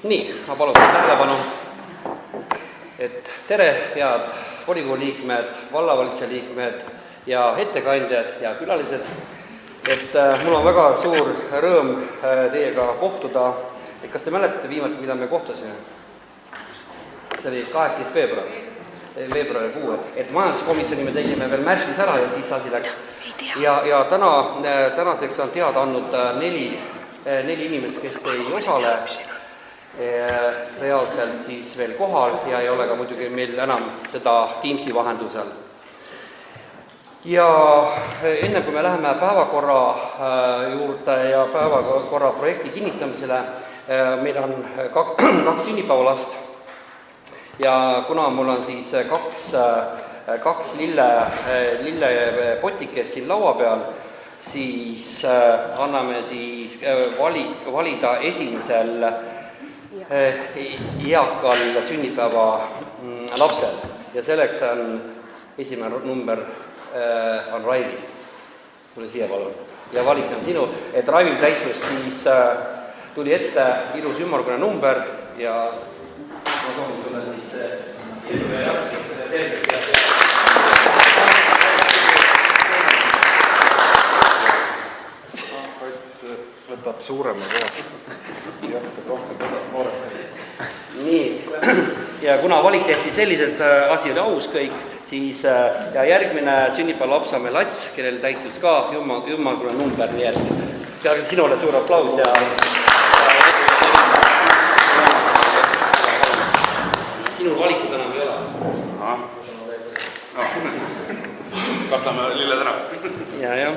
Nii, ma palun tähelepanu, et tere, head volikogu liikmed, vallavalitsuse liikmed ja ettekandjad ja külalised. Et mul on väga suur rõõm teiega kohtuda. Kas te mäletate viimati, mida me kohtusime? See oli 18. veebruari kuu. Et majanduskomisjoni me tegime veel märtsis ära ja siis asi läks. Ja tänaseks on teada andnud neli inimest, kes ei osale reaalselt siis veel kohal ja ei ole ka muidugi meil enam seda Teamsi vahendusel. Ja enne kui me läheme päevakorra juurde ja päevakorra projekti kinnitamisele, meil on kaks sünnipäevalast ja kuna mul on siis kaks lillepotikest siin laua peal, siis anname siis valida esimesel eakal sünnipäeva lapsel ja selleks on esimene number on Raivi. Tule siia palun. Ja valik on sinu, et Raivil täitus siis tuli ette ilus ümmargune number ja ma soovin sulle siis ilu ja jaksust ja tervist ja võtab suurema kohast. Jaksab rohkem võtab noorem. Nii, ja kuna valik tehti selliselt, asi oli aus kõik, siis ja järgmine sünnipäevalaps on meil Ats, kellel täitus ka ümmargune number, nii et peale sinule suur aplaus ja sinul valikut enam ei ole. Kastame lilled ära. Ja.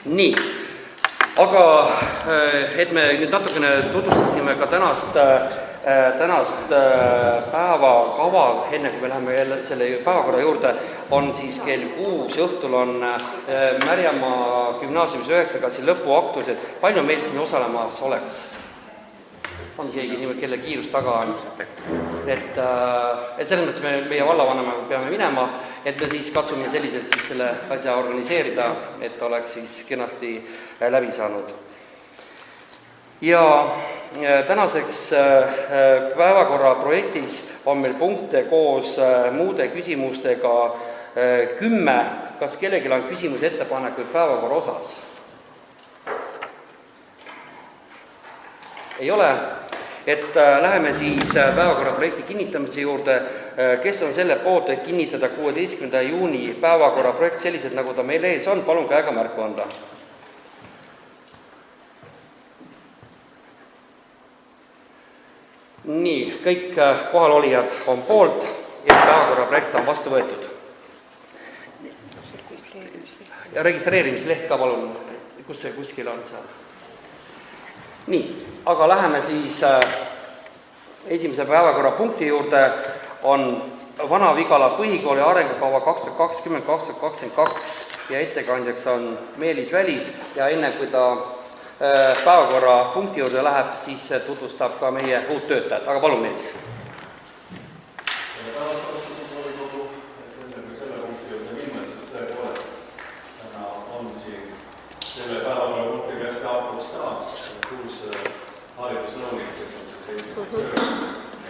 Nii, aga et me nüüd natukene tutvustasime ka tänast päevakava, enne kui me läheme jälle selle päevakorra juurde, on siis kell 6 õhtul on Märjamaa gümnaasiumis 9. klassi lõpuaktused. Palju meil siin osalemas oleks? On keegi niimoodi, kelle kiirus taga on. Et selles mõttes meie vallavanemaga peame minema, et me siis katsume selliselt siis selle asja organiseerida, et oleks siis kenasti läbi saanud. Ja tänaseks päevakorra projektis on meil punkte koos muude küsimustega 10. Kas kellelgi on küsimusi ettepanekuid päevakorra osas? Ei ole. Et läheme siis päevakorra projekti kinnitamise juurde. Kes on selle poolt, et kinnitada 16. juuni päevakorra projekt sellised, nagu ta meil ees on? Palun käega märku anda. Nii, kõik kohalolijad on poolt ja päevakorra projekt on vastu võetud. Ja registreerimisleht ka palun, kus see kuskil on seal? Nii, aga läheme siis esimese päevakorrapunkti juurde, on Vana-Vigala põhikooli arengukava 2020-2022 ja ettekandjaks on Meelis Välis ja enne kui ta päevakorrapunkti juurde läheb, siis tutvustab ka meie uut töötajat, aga palun Meelis. Selle punkti juurde minna, siis tõepoolest täna on siin selle päevakorrapunkti käest haakuks ka uus haridusnõunik, kes on siis esimest töö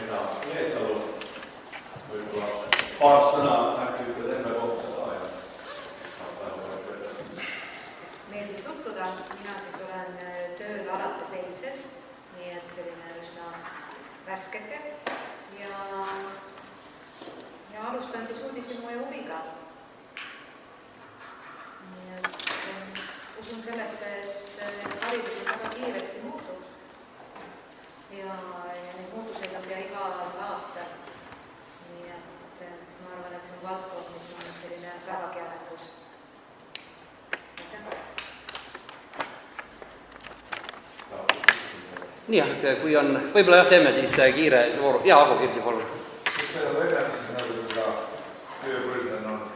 Eda Leesalu. Võib-olla paar sõna äkki ütled enda kohta ka ja siis saab päevakorra edasi. Meeldib tutvuda, mina siis olen tööl alates eilsest, nii et selline üsna värskeke ja alustan siis uudishimu ja huviga. Nii et usun sellesse, et haridus väga kiiresti muutub ja neid muutuseid on pea igal aastal. Nii et ma arvan, et see on valdkond, mis on selline vägagi arengus. Nii, kui on, võib-olla teeme siis kiire vooru. Ja, Agu Kirsi, palun. Mis teil on võimendus, nagu seda tööpõld on olnud?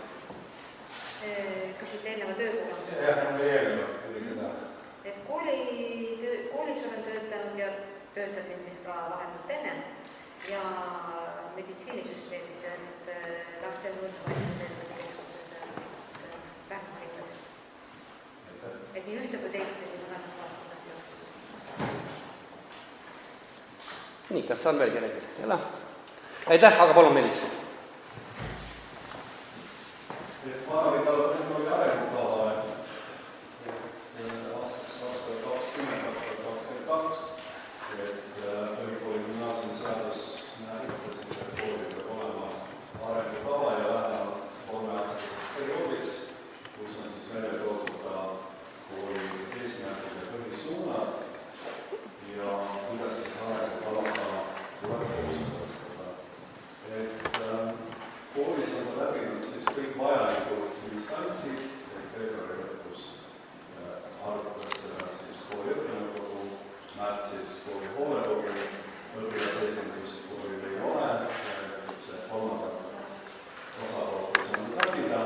Küsite enneva töökogemuse? Jah, eelneva, oli seda. Et koolis olen töötanud ja töötasin siis ka vahetult enne ja meditsiinisüsteemis, et laste võrdvaidse tervise keskuses Pärnu-Rinnas. Et nii ühte kui teist mõlemas valdkonnas seotud. nii, kas on veel kellelgi? Ei ole? Aitäh, aga palun, Meelis. Vana-Vigala tehnoloogia arengukava aastaks 2020-2022, et ülikooli gümnaasiumiseadus näeb ette siis, et koolil peab olema arengukava ja vähemalt 3-aastaseks perioodiks, kus on siis välja toodud ka kooli eesmärgid ja põhisuunad ja kuidas siis arengukavaga tuleb kooskõlastada. Koolis on ta läbinud siis kõik vajalikud instantsid, et veebruari lõpus arvates siis kooli õppenõukogu, märtsis kooli hoolekogu, õpilasesindust koolil ei ole, see kolmandat osapoolt ei saanud läbida.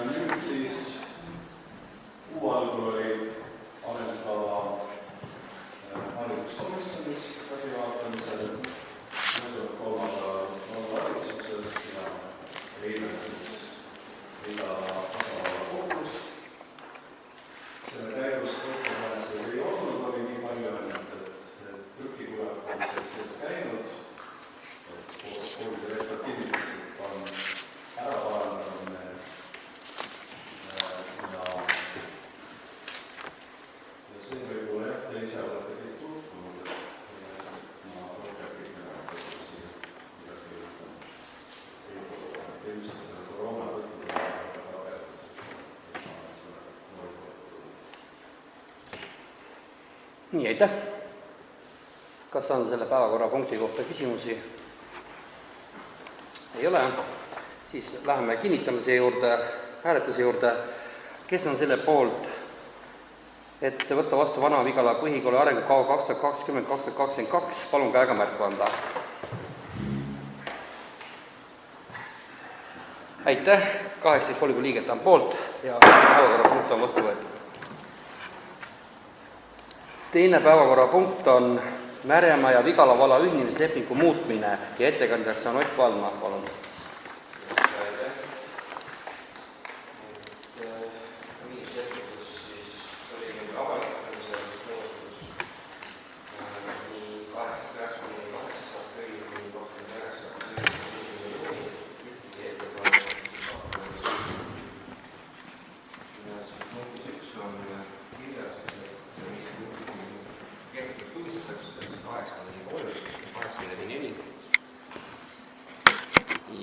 Nüüd siis kuu algul oli arengukava hariduskomisjonis läbivaatamisel, möödunud kolmapäeval valitsuses ja eile siis iga osavalla kogus. Selle käigus kokkupanekuid ei olnud, oli nii palju ainult, et trükikurat on sees käinud, koolidirektor kinnitas, et on ära parandanud ja see võib-olla jah, te ise olete kõik tutvunud, et ma rohkem kõik siia midagi ilmselt selle koroona tõttu Nii, aitäh. Kas on selle päevakorrapunkti kohta küsimusi? Ei ole. Siis läheme kinnitamise juurde, hääletuse juurde. Kes on selle poolt, et võtta vastu Vana-Vigala põhikooli arengukava 2020-2022? Palun käega märku anda. Aitäh. 18 volikogu liiget on poolt ja päevakorrapunkt on vastu võetud. Teine päevakorrapunkt on Märjamaa ja Vigala valla ühinemislepingu muutmine ja ettekandjaks on Ott Valma, palun.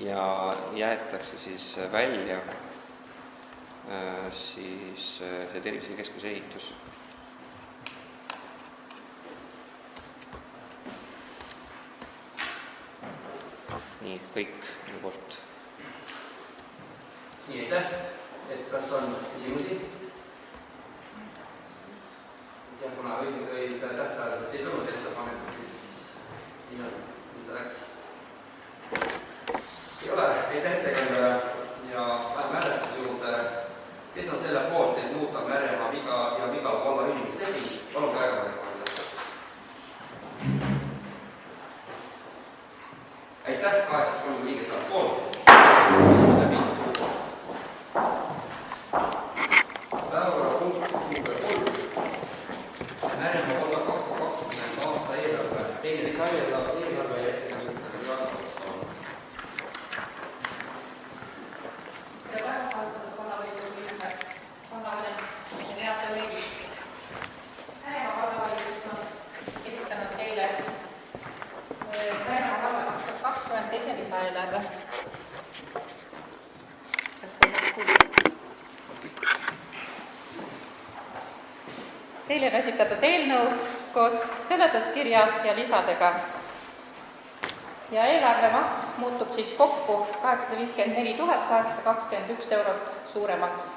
Ja jäetakse siis välja siis see tervisekeskuse ehitus. Nii, kõik minu poolt. Nii, aitäh. Et kas on küsimusi? Ja kuna õige tähtajaliselt ei tulnud ettepanekut, siis nii on, mida läks. Ei ole, aitäh ettekandjale ja läheme hääletuse juurde. Kes on selle poolt, et muuta Märjamaa ja Vigala valla ühinemisleping? Palun käega märku anda. Aitäh, 83 liiget on poolt. Päevakorrapunkt number 3. Märjamaa valla 2020 aasta eelarve. Teine lisaeelarve ja ettekandjaks on Jaak Ots, palun. Lisaeelarve. Teile on esitatud eelnõu koos seletuskirja ja lisadega. Ja eelarve maht muutub siis kokku 854 821 eurot suuremaks.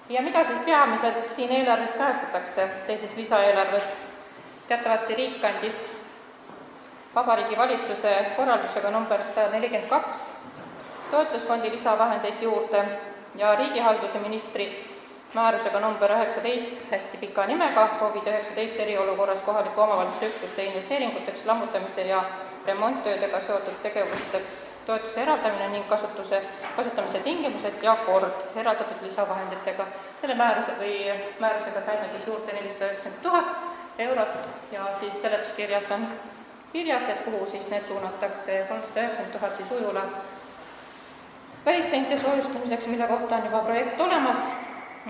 Ja mida siis peamiselt siin eelarves kajastatakse teises lisaeelarves? Teatavasti riik andis Vabariigi Valitsuse korraldusega number 142 toetusfondi lisavahendeid juurde ja riigihalduse ministri määrusega number 19 hästi pika nimega COVID-19 eriolukorras kohaliku omavalitsuse üksuste investeeringuteks, lammutamise ja remonttöödega seotud tegevusteks toetuse eraldamine ning kasutamise tingimused ja kord eraldatud lisavahenditega. Selle määrusega saime siis juurde 490 000 eurot ja siis seletuskirjas on kirjas, et kuhu siis need suunatakse. 390 000 siis ujula välisseinte soojustamiseks, mille kohta on juba projekt olemas,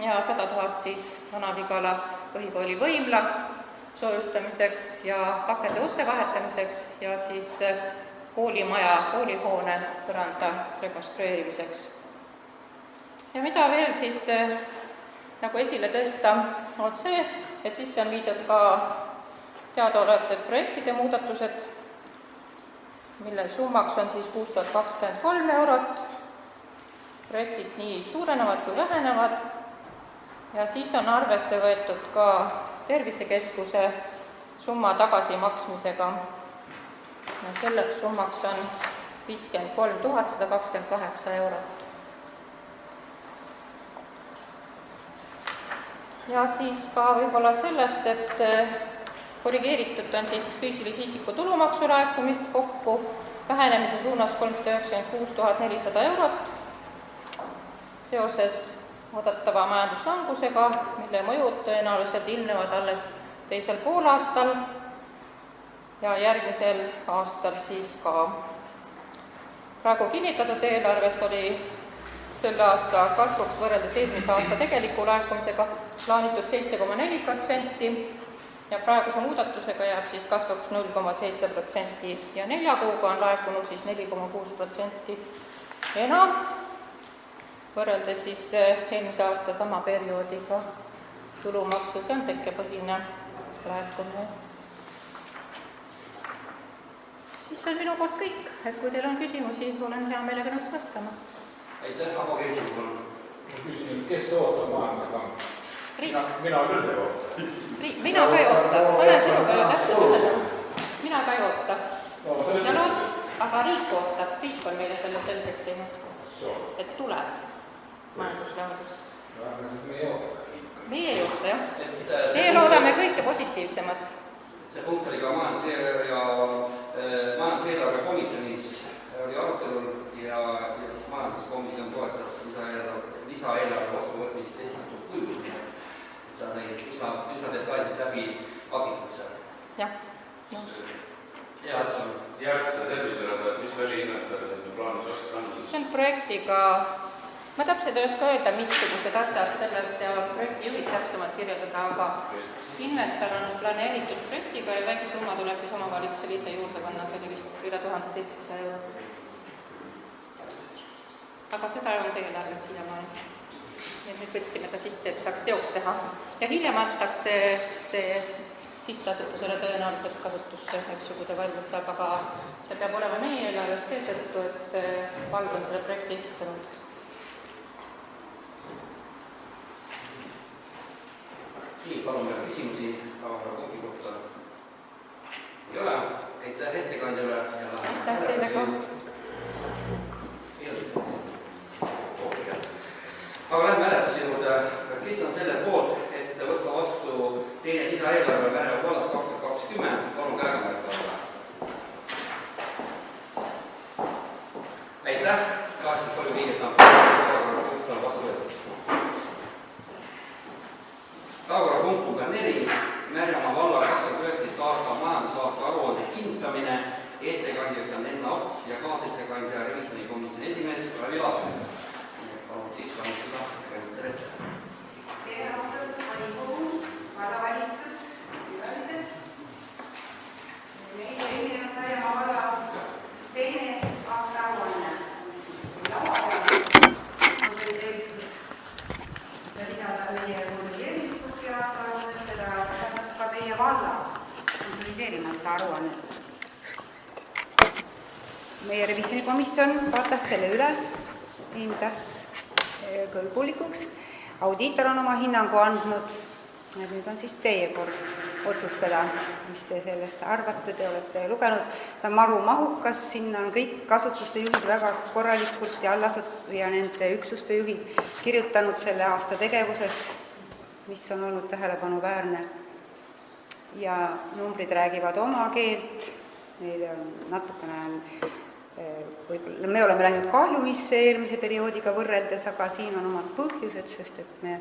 ja 100 000 siis Vana-Vigala põhikooli võimla soojustamiseks ja akende uste vahetamiseks ja siis koolimaja, koolihoone põranda rekonstrueerimiseks. Ja mida veel siis nagu esile tõsta, on see, et sisse on viidud ka teadaolevate projektide muudatused, mille summaks on siis 6023 eurot. Projektid nii suurenevad kui vähenevad ja siis on arvesse võetud ka tervisekeskuse summa tagasimaksmisega. Ja selleks summaks on 53 128 eurot. Ja siis ka võib-olla sellest, et korrigeeritud on siis füüsilise isiku tulumaksu laekumist kokku vähenemise suunas 396 400 eurot seoses oodatava majanduslangusega, mille mõjud tõenäoliselt ilmnevad alles teisel poolaastal ja järgmisel aastal siis ka. Praegu kinnitatud eelarves oli selle aasta kasvuks võrreldes eelmise aasta tegeliku laekumisega plaanitud 7,4% ja praeguse muudatusega jääb siis kasvuks 0,7% ja 4 kuuga on laekunud siis 4,6% enam võrreldes siis eelmise aasta sama perioodiga tulumaksu, see on tekkepõhine laekumine. Siis on minu poolt kõik, et kui teil on küsimusi, olen hea meelega nõus vastama. Aitäh, Avo Kersing, palun. Ma küsin, kes ootab majanduslangus? Riik. Mina küll ei oota. Mina ka ei oota, olen sinuga ju täpselt ühendama. Mina ka ei oota. Aga riik ootab, riik on meile selle selgeks teinud, et tuleb majanduslangus. Meie ei oota, jah. Meie loodame kõike positiivsemat. See punkt oli ka majanduseelarve komisjonis oli arutelul ja siis majanduskomisjon toetas lisaeelarve vastuvõtmist esitatud kujul, et sa neid lisadetailselt läbi pakitad seal. Jah, nõus. Järgmine terviserada, et mis välihinnetele see plaanis vastu on? See on projektiga, ma täpselt ei oska öelda, missugused asjad sellest ja projekti juhid täpsemalt kirjeldada, aga inventar on planeeritud projektiga ja väike summa tuleb siis omavalitsusele ise juurde panna, see oli vist üle 1700 eurot. Aga seda ei olnud eelarves siiamaani. Nüüd võtsime ta sisse, et saaks teoks teha. Ja hiljem antakse see sihtasutusele tõenäoliselt kasutusse, kui ta valmis saab, aga see peab olema meie eelarves seetõttu, et vald on selle projekti esitanud. Nii, palun veel küsimusi päevakorrapunkti kohta. Ei ole. Aitäh ettekandjale. Aitäh teile ka. Aga lähme hääletuse juurde. Kes on selle poolt, et võtta vastu teine lisaeelarve Määrava vallas 2020? Palun käega märkada. Aitäh. 83 liiget on päevakorrapunkt on vastu võetud. Päevakorrapunkt number 4. Märjamaa valla 2019 aasta majandusaasta aruande kinnitamine. Ettekandjaks on Enna Ots ja kaasettekandja revisjonikomisjoni esimees Ravi Laasmäe. Palun siis alustada. Tere. Tere aastat volikogu, vallavalitsus, külalised. Meie ühinenud Märjamaa valla teine aasta aruanne. Laua peal on teil tehtud ridada meie konsolideerimisgrupi aasta aruannet, seda tähendab ka meie valla konsolideerimata aruannet. Meie revisjonikomisjon vaatas selle üle, hindas kõlbulikuks. Audiitor on oma hinnangu andnud. Nüüd on siis teie kord otsustada, mis te sellest arvate, te olete lugenud. Ta on maru mahukas, sinna on kõik kasutuste juhid väga korralikult ja nende üksuste juhid kirjutanud selle aasta tegevusest, mis on olnud tähelepanuväärne. Ja numbrid räägivad oma keelt, neile on natukene võib-olla me oleme läinud kahjumisse eelmise perioodiga võrreldes, aga siin on omad põhjused, sest et me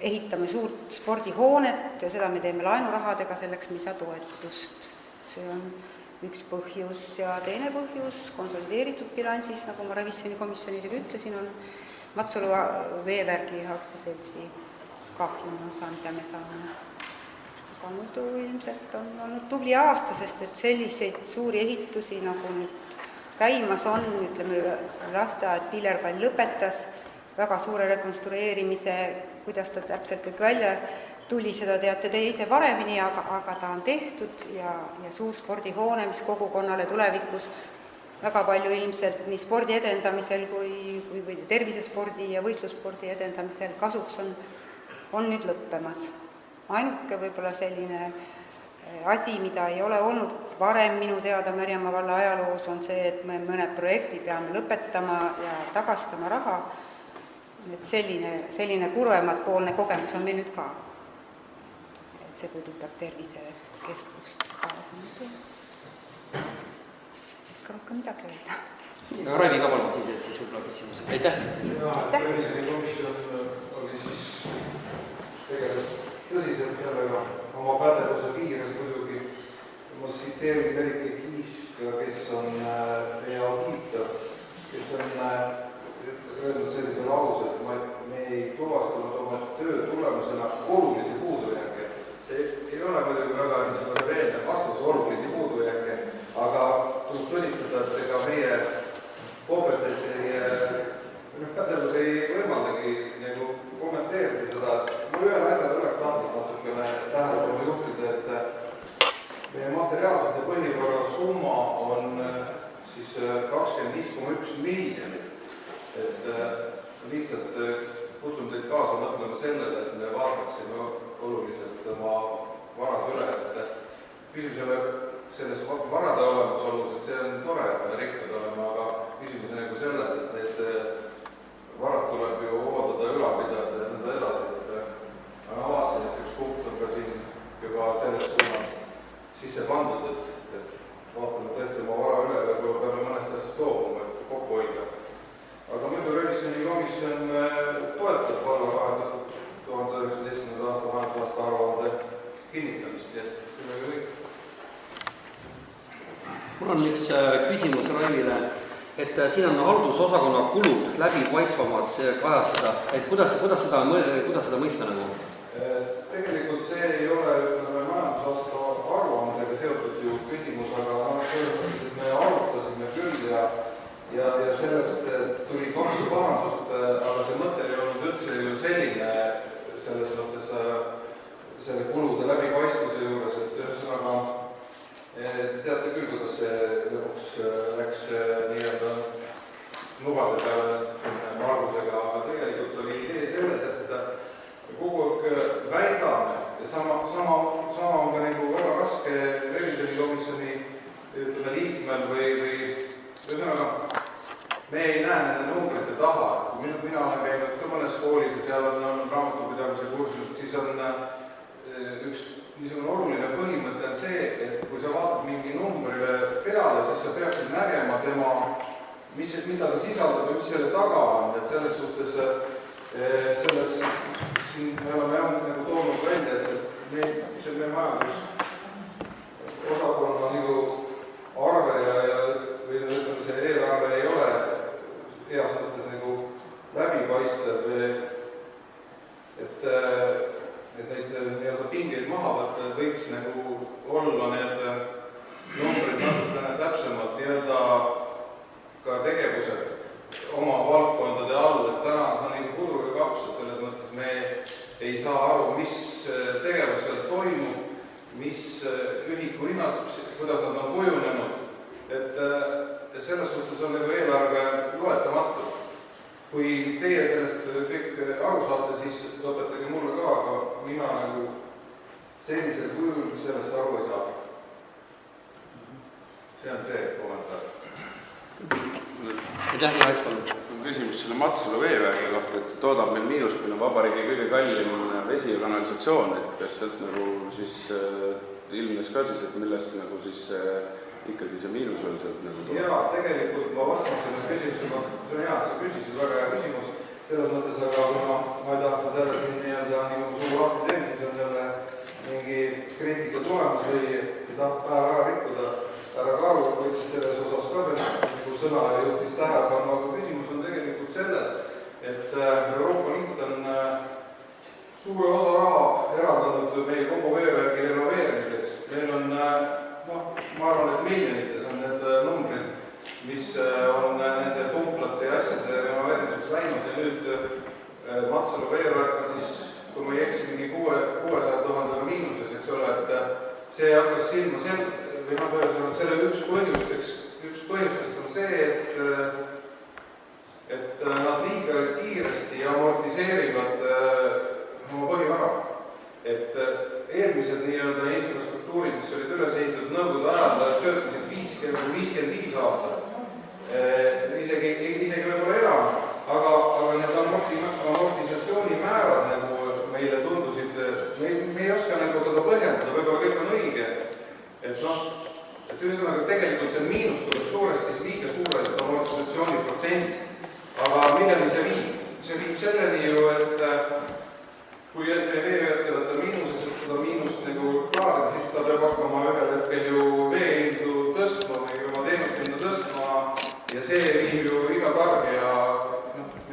ehitame suurt spordihoonet ja seda me teeme laenurahadega, selleks me ei saa toetust. See on üks põhjus ja teine põhjus konsolideeritud bilansis, nagu ma revisjonikomisjonidega ütlesin, on Matsalu veevärgi aktsiaseltsi kahjumi osa, mida me saame. Aga muidu ilmselt on olnud tubli aasta, sest et selliseid suuri ehitusi, nagu nüüd käimas on, ütleme, lasteaed Pillerpall lõpetas väga suure rekonstrueerimise, kuidas ta täpselt kõik välja tuli, seda teate teie ise paremini, aga ta on tehtud ja suur spordihoone, mis kogukonnale tulevikus väga palju ilmselt nii spordi edendamisel kui tervisespordi ja võistlusspordi edendamisel kasuks on nüüd lõppemas. Ainuke võib-olla selline asi, mida ei ole olnud varem minu teada Märjamaa valla ajaloos, on see, et me mõned projekti peame lõpetama ja tagastama raha. Et selline kurvematpoolne kogemus on meil nüüd ka. Et see puudutab tervisekeskust. Ka rohkem midagi öelda. Raivi ka palun siis võib-olla küsimus. Aitäh! Tervisekomisjon oli siis tegeles tõsiselt sellega oma pädevuse piires muidugi. Ma tsiteerin Merike Kiiska, kes on meie audiitor, kes on öelnud sellise lause, et me ei tuvastanud oma töö tulemusena olulisi puudujääke. See ei ole muidugi väga reaalne vastus olulisi puudujääke, aga tuleb tunnistada, et ega meie kompetents pädevus ei võimaldagi nagu kommenteerida seda. Mul ühel asjal oleks tahtnud natukene tähelepanu juhtida, et meie materiaalsete põhivara summa on siis 25,1 miljonit. Et lihtsalt kutsun teid kaasa mõtlema sellele, et me vaataksime oluliselt oma varad üle. Küsimus ei ole selles varade olemasolus, et see on tore, et me rikkad oleme, aga küsimus on nagu selles, et need varad tuleb ju hooldada, ülalpidada ja nõnda edasi. Aga avastasin, et üks punkt on ka siin juba selles suunas sisse pandud, et vaatame tõesti oma vara üle, võib-olla peame mõnest asjast loobuma, et kokku hoida. Aga muidu revisjonikomisjon toetab valla 2019. aasta majandusaasta aruande kinnitamist, et sellega kõik. Mul on üks küsimus Raivile, et siin on haldusosakonna kulud läbipaistvamaks kajastada, et kuidas seda mõista nagu? Tegelikult see ei ole majandusaasta aruandega seotud ju küsimus, aga me arutasime küll ja sellest tuli 2 pahandust, aga see mõte ei olnud üldse ju selline selles mõttes selle kulude läbipaistvuse juures, et ühesõnaga teate küll, kuidas see lõpuks läks nii-öelda lubade peale selle algusega, aga tegelikult oli idee selles, et kogu aeg väidame ja sama on ka nagu väga raske revisjonikomisjoni liikmel või ühesõnaga me ei näe nende numbrite taha. Mina olen käinud ka mõnes koolis ja seal on raamatupidamise kursused, siis on üks niisugune oluline põhimõte on see, et kui sa vaatad mingi numbrile peale, siis sa peaksid nägema tema, mida ta sisaldab ja mis selle taga on, et selles suhtes siin me oleme nagu toonud välja, et see meie majandus osakonna nagu arve või ütleme, see eelarve ei ole heas mõttes nagu läbipaistev, et neid nii-öelda pingeid maha võtta, võiks nagu olla need numbrid natukene täpsemad, nii-öelda ka tegevused oma valdkondade all, et täna on see nagu pudur ja kaps, et selles mõttes me ei saa aru, mis tegevus seal toimub, mis ühiku hinnad, kuidas nad on kujunenud, et selles suhtes on nagu eelarve loetamatu. Kui teie sellest kõik aru saate, siis lõpetage mulle ka, aga mina nagu sellisel kujul sellest aru ei saa. See on see kommentaar. Aitäh, Raits, palun. Küsimus selle Matsalu veevärgi kohta, et toodab meil Miinuspil on vabariigi kõige kallim vesi ja kanalisatsioon, et kas sealt nagu siis ilmnes ka siis, et millest nagu siis ikkagi see miinus oli sealt nagu toodab? Jaa, tegelikult ma vastan selle küsimusega, see on hea, sa küsisid väga hea küsimus. selles mõttes, aga kuna ma ei tahtnud jälle siin nii-öelda nagu suur lahti teen, siis on jälle mingi kriitika tulemas või ei tahtnud päeva ära rikkuda. Härra Kaaru võttis selles osas ka nagu sõna ja juhtis tähelepanu, aga küsimus on tegelikult selles, et Euroopa Liit on suure osa raha eraldanud meie kogu veevärgi renoveerimiseks. Meil on, ma arvan, et miljonites on need numbrid, mis on nende pumplate ja asjade renoveerimiseks läinud ja nüüd Matsalu veevärk siis, kui ma ei eksi, mingi 600 000 miinuses, eks ole, et see hakkas silma või selle üks põhjustest on see, et nad liiga kiiresti amortiseerivad oma põhivara. Et eelmised nii-öelda infrastruktuurid, mis olid üles ehitatud nõukogude ajal, töötasid 55 aastat, isegi võib-olla enam, aga need amortisatsioonimäärad nagu meile tundusid, me ei oska nagu seda põhjendada, võib-olla kõik on õige, et ühesõnaga tegelikult see miinus tuleb suuresti liiga suurest amortisatsiooniprotsent, aga milleni see viib? See viib selleni ju, et kui meie veeettevõtte miinuses, et seda miinust nagu klaarida, siis ta peab hakkama ühel hetkel ju veehindu tõstma või oma teenushindu tõstma ja see viib ju iga tarbija,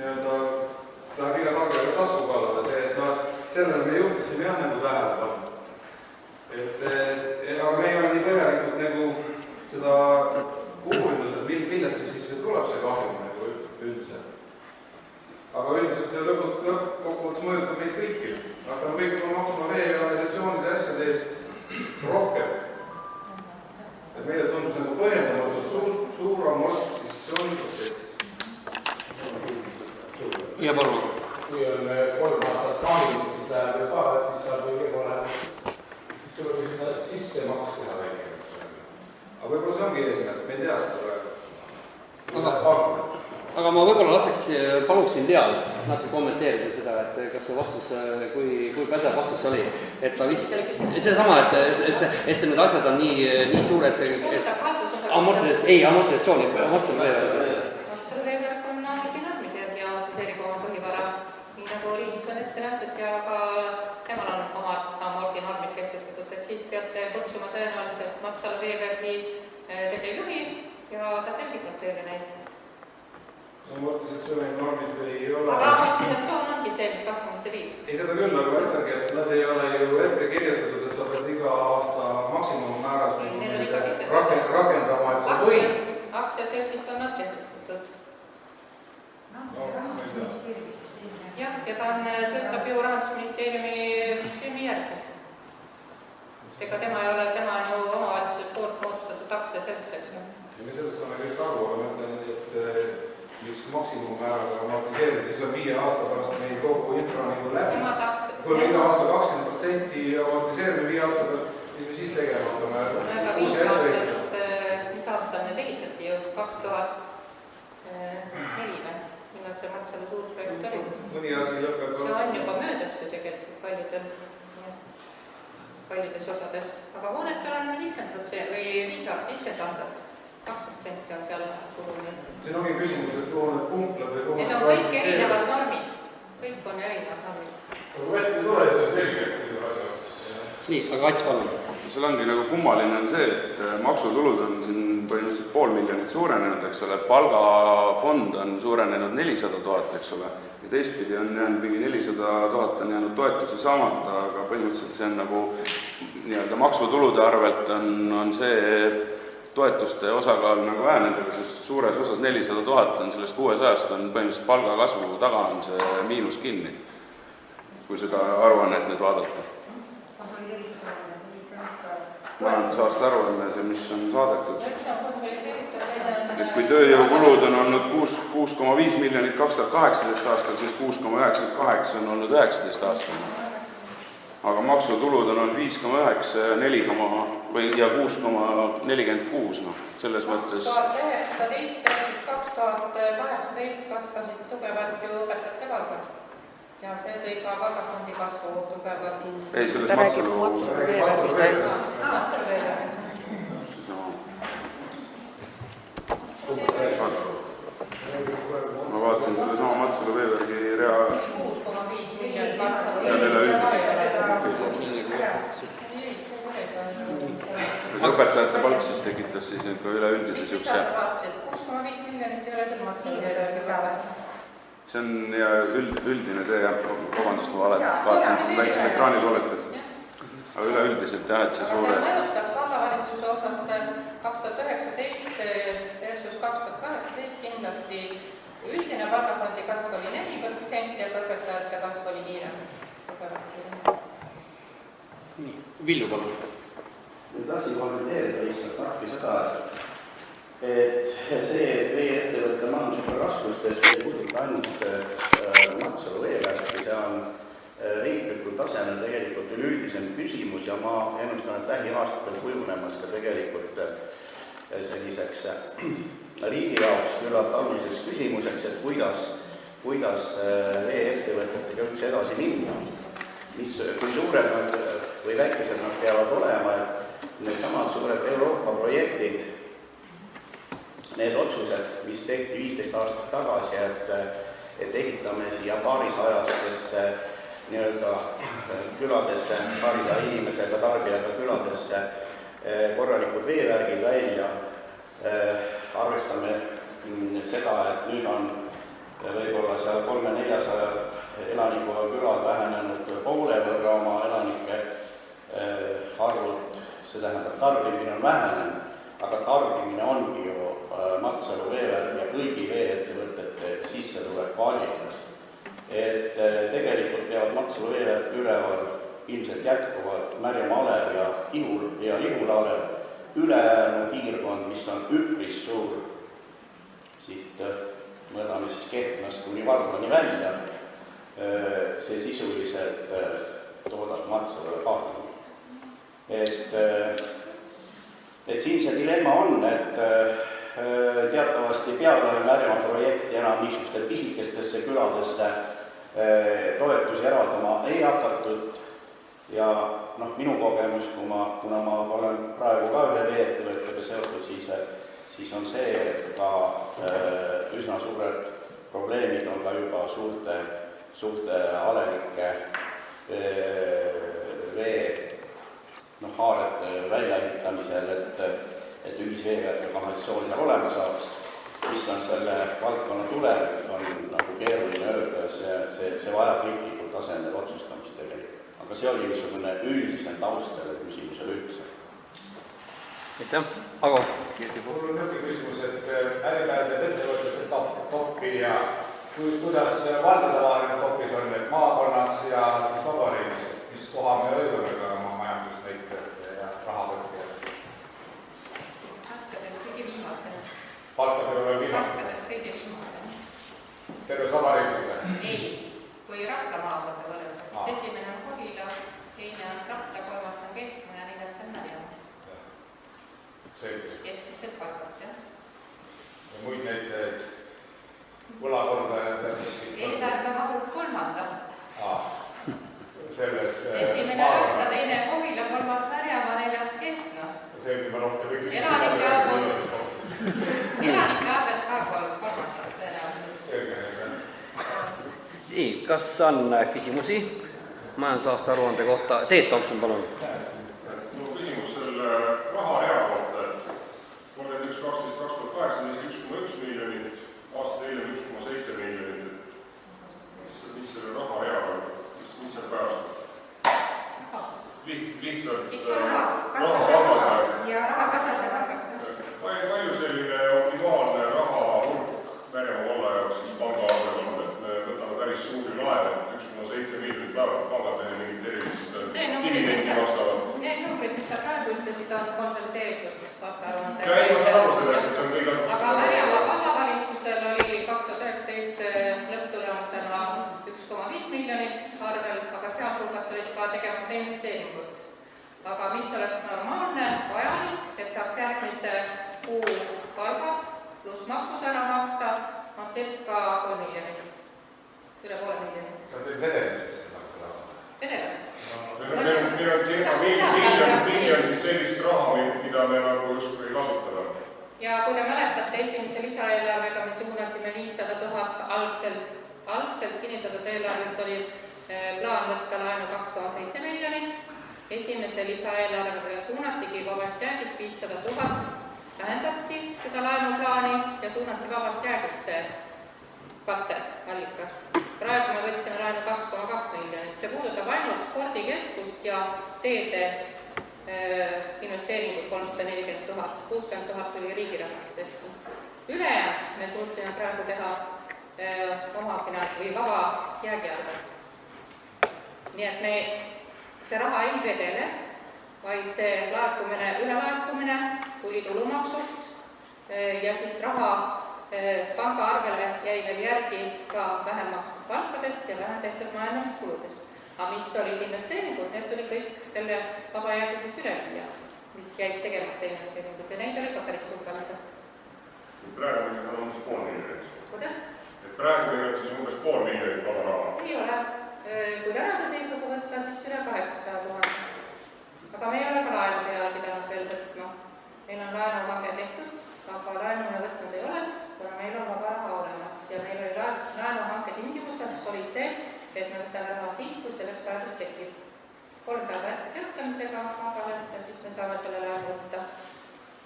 läheb iga tarbija tasku kallale, sellele me juhtisime jah nagu tähelepanu. Aga me ei ole nii põhjalikult nagu seda uurinud, et millest siis tuleb see kahju nagu üldiselt. Aga üldiselt lõppkokkuvõttes mõjutab meid kõiki. Hakkame kõik maksma veeorganisatsioonide asjade eest rohkem. Et meile tundus nagu põhjendamatult suur amortisatsiooniprotsent. Ja palun. Kui on 3 aastat kahjumit, siis läheb ju ka, siis saab ju võib-olla tuleb seda sisse maksta väike. Aga võib-olla see ongi eesmärk, me ei tea seda praegu. Aga ma võib-olla paluksin Leal natuke kommenteerida seda, et kas see vastus, kui pädev vastus oli, et ta vist, see sama, et need asjad on nii suured, amortisatsiooni, Matsalu veevärk on amortisatsioonid järgi amortiseerib oma põhivara, nii nagu riigis on ette nähtud ja ka temal on omad amortinormid kehtestatud, et siis peate kutsuma tõenäoliselt Matsalu veevärgi tegevjuhi ja ta selgitab teile neid. Amortisatsiooni normid ei ole... Aga amortisatsioon ongi see, mis kahjumasse viib. Ei, seda küll, aga ma ütlengi, et nad ei ole ju ette kirjutatud, et sa pead iga aasta maksimummääras rakendama, et sa võid. Aktsiaseltsis on nad kehtestatud. Jah, ja ta töötab ju Rahandusministeeriumi süsteemi järgi. Ega tema on ju omavalitsuse poolt moodustatud aktsiaselts, eks. Me sellest saame kõik aru, aga ma ütlen, et miks maksimummääraga amortiseerida, siis on 5 aasta pärast meil kogu infra nagu läbi. Kui me iga aasta 20% amortiseerime 5 aasta pärast, mis me siis tegema hakkame? Aga 5 aastat, mis aastal need ehitati ju? 2004 või? Nimelt see Matsalu suur projekt oli. Mõni asi lõpeb. See on juba möödas ju tegelikult paljudes osades. Aga hoonetel on 50% või 50 aastat. 2% on seal kulumil. See ongi küsimus, et kuhu need pumplad või kuhu... Need on kõik erinevad normid. Kõik on erinevad normid. Aga võeti tule, see on selgelt asjad. Nii, aga Ats, palun. Seal ongi nagu kummaline on see, et maksutulud on siin põhimõtteliselt 500 000 suurenenud, eks ole, palgafond on suurenenud 400 000, eks ole, ja teistpidi on jäänud mingi 400 000 on jäänud toetusi saamata, aga põhimõtteliselt see on nagu nii-öelda maksutulude arvelt on see toetuste osakaal nagu vähenedega, sest suures osas 400 000 on sellest 600-st on põhimõtteliselt palgakasvu taga on see miinus kinni, kui seda aruannet nüüd vaadata. Majandusaasta aruanne, see mis on saadetud. Et kui tööjõukulud on olnud 6,5 miljonit 2018 aastal, siis 6,98 on olnud 19 aastal. Aga maksutulud on olnud 5,9, 4, ja 6,46, selles mõttes... 2019 versus 2018 kasvasid tugevalt ju õpetajate palgad. Ja see tõi ka palgafondi kasvu tugevalt. Ei, selles Matsalu... Matsalu veevärk. Ma vaatasin selle sama Matsalu veevärgi rea 6,5 miljonit Matsalu See on üleüldine. kas õpetajate palk siis tekitas siis nüüd ka üleüldise Mis siukse, sa vaatasid? 6,5 miljonit ei ole küll Matsalu veeväärgi saada. see on ja üldine see jah, vabandust, ma vaatasin siin väiksel ekraanil oletas. Aga üleüldiselt jah, et see Aga suure see mõjutas vallavalitsuse osas 2019 versus 2018 kindlasti üldine palgafondi kasv oli 4% ja õpetajate kasv oli kiirem. nii, Villu palun. Tahtsin kommenteerida lihtsalt tahti seda, et see vee-ettevõtte majandusliku raskustes ei puuduta ainult Matsalu veevärki, see on riiklikul tasemel tegelikult üleüldisem küsimus ja ma ennustan, et lähiaastatel kujunemas ka tegelikult selliseks riigi jaoks küllalt oluliseks küsimuseks, et kuidas vee-ettevõtetega üldse edasi minna. Kui suured nad või väikesed nad peavad olema, et need samad suured Euroopa projektid, need otsused, mis tehti 15 aastat tagasi, et ehitame siia paarisajastesse nii-öelda küladesse, paarisaja inimesega, tarbijaga küladesse korralikud veevärgid välja, arvestame seda, et nüüd on võib-olla seal 300-400 elanikuga külad vähenenud poole võrra oma elanike arvult, see tähendab, tarbimine on vähenenud, aga tarbimine ongi ju Matsalu veevärgi ja kõigi veeettevõtete sissetuleku allikas. Et tegelikult peavad Matsalu veevärki üleval ilmselt jätkuvalt Märjamaa alev ja Lihula alev, ülejäänu piirkond, mis on üpris suur, siit mõõdame siis Kehtnast kuni Varblani välja, see sisuliselt toodab Matsalule kahju. Et siin see dilemma on, et teatavasti peale Märjamaa projekti enam niisugustele pisikestesse küladesse toetusi eraldama ei hakatud ja minu kogemus, kuna ma olen praegu ka ühe vee-ettevõttega seotud, siis on see, et ka üsna suured probleemid on ka juba suurte alenike haarete väljaehitamisel, et ühisveevärk ja kanalisatsioon seal olema saaks. Mis on selle valdkonna tulevik, on nagu keeruline öelda, see vajab riiklikul tasemel otsustamist tegelikult. Aga see oli niisugune üldisem taust selle küsimusele üldse. Aitäh, Ago. Mul on mõte küsimus, et äripäevad ettevõtete toppi ja kuidas valdadavaheline topid on, et maakonnas ja siis vabariigis, mis koha me õigame ka oma majandusnäitajate ja rahapõtja? Palkadel kõige viimasena. Terves vabariigis või? Ei, kui Rapla maakonda võrrelda, siis esimene on Kohila, teine on Rapla, kolmas on Kehtna ja neljas on Märjamaa. Keskmised palkad, jah. Ja muid näitajaid võlakordajad? Eelarve mahub kolmanda. Esimene Rapla, teine Kohila, kolmas Märjamaa, neljas Kehtna. See on juba rohkem või küsimus. Elanike arved ka kolmandat tõenäoliselt. Nii, kas on küsimusi majandusaasta aruande kohta? Teet Tomson, palun. Mul on küsimus selle raharea kohta, et 31.12.2018 1,1 miljonit, aasta hiljem 1,7 miljonit. Mis selle raharea on? Mis seal päästab? Lihtsalt rahakasvas. Palju selline optimaalne rahahulk Märjamaa valla jaoks siis pangaarvel on, et me võtame päris suuri laene, 1,7 miljonit laevad pangad meile mingit erilist dividendi vastavad. Need numbrid, mis sa praegu ütlesid, on konsolideeritud vastaruande. Ja ei, ma saan aru sellest, et see on kõige aga Märjamaa vallavalitsusel oli 2019 lõpptulemusena 1,5 miljonit arvel, aga sealhulgas olid ka tegemata investeeringud. Aga mis oleks normaalne, vajalik, et saaks järgmise kuu palgad pluss maksud ära maksta, on circa 3 miljonit. Üle poole miljonit. Sa teed vedelisesse? Vedele. Meil on circa miljon siis sellist raha, mida me nagu justkui ei kasutame. Ja kui te mäletate esimese lisaeelarvega, me suunasime 500 000 algselt algselt kinnitatud eelarves oli plaan võtta laenu 2,7 miljonit, esimese lisaeelarvega suunatigi vabast jäägist 500 000, vähendati seda laenuplaani ja suunati vabast jäägisse katteallikas. Praegu me võtsime laenu 2,2 miljonit, see puudutab ainult spordikeskust ja teede investeeringud 340 000, 60 000 tuli riigirahast, eks. Ülejäänud me suutsime praegu teha vaba jäägi arvel. Nii et see raha ei vedele, vaid see ülelaekumine tuli tulumaksust ja siis raha panga arvele jäi veel järgi ka vähem makstud palkadest ja vähem tehtud majandamiskuludest. Aga mis olid investeeringud, need tuli kõik selle vaba jäägisest üle viia, mis jäid tegemata investeeringud ja neid oli ka päris hulgalda. Praegu on umbes pool miljonit. Kuidas? Praegu on siis umbes pool miljonit vaba raha. Ei ole. Kui tänase seisuga võtta, siis üle 800 000. Aga me ei ole ka laenu peale pidanud veel võtma. Meil on laenuhange tehtud, aga laenu me võtnud ei ole, kuna meil on vaba raha olemas ja meil oli laenuhanke tingimuseks oli see, et me võtame raha siis, kui selleks vajadus tekib. 3 päeva ette töötamisega pangale ja siis me saame selle laenu võtta.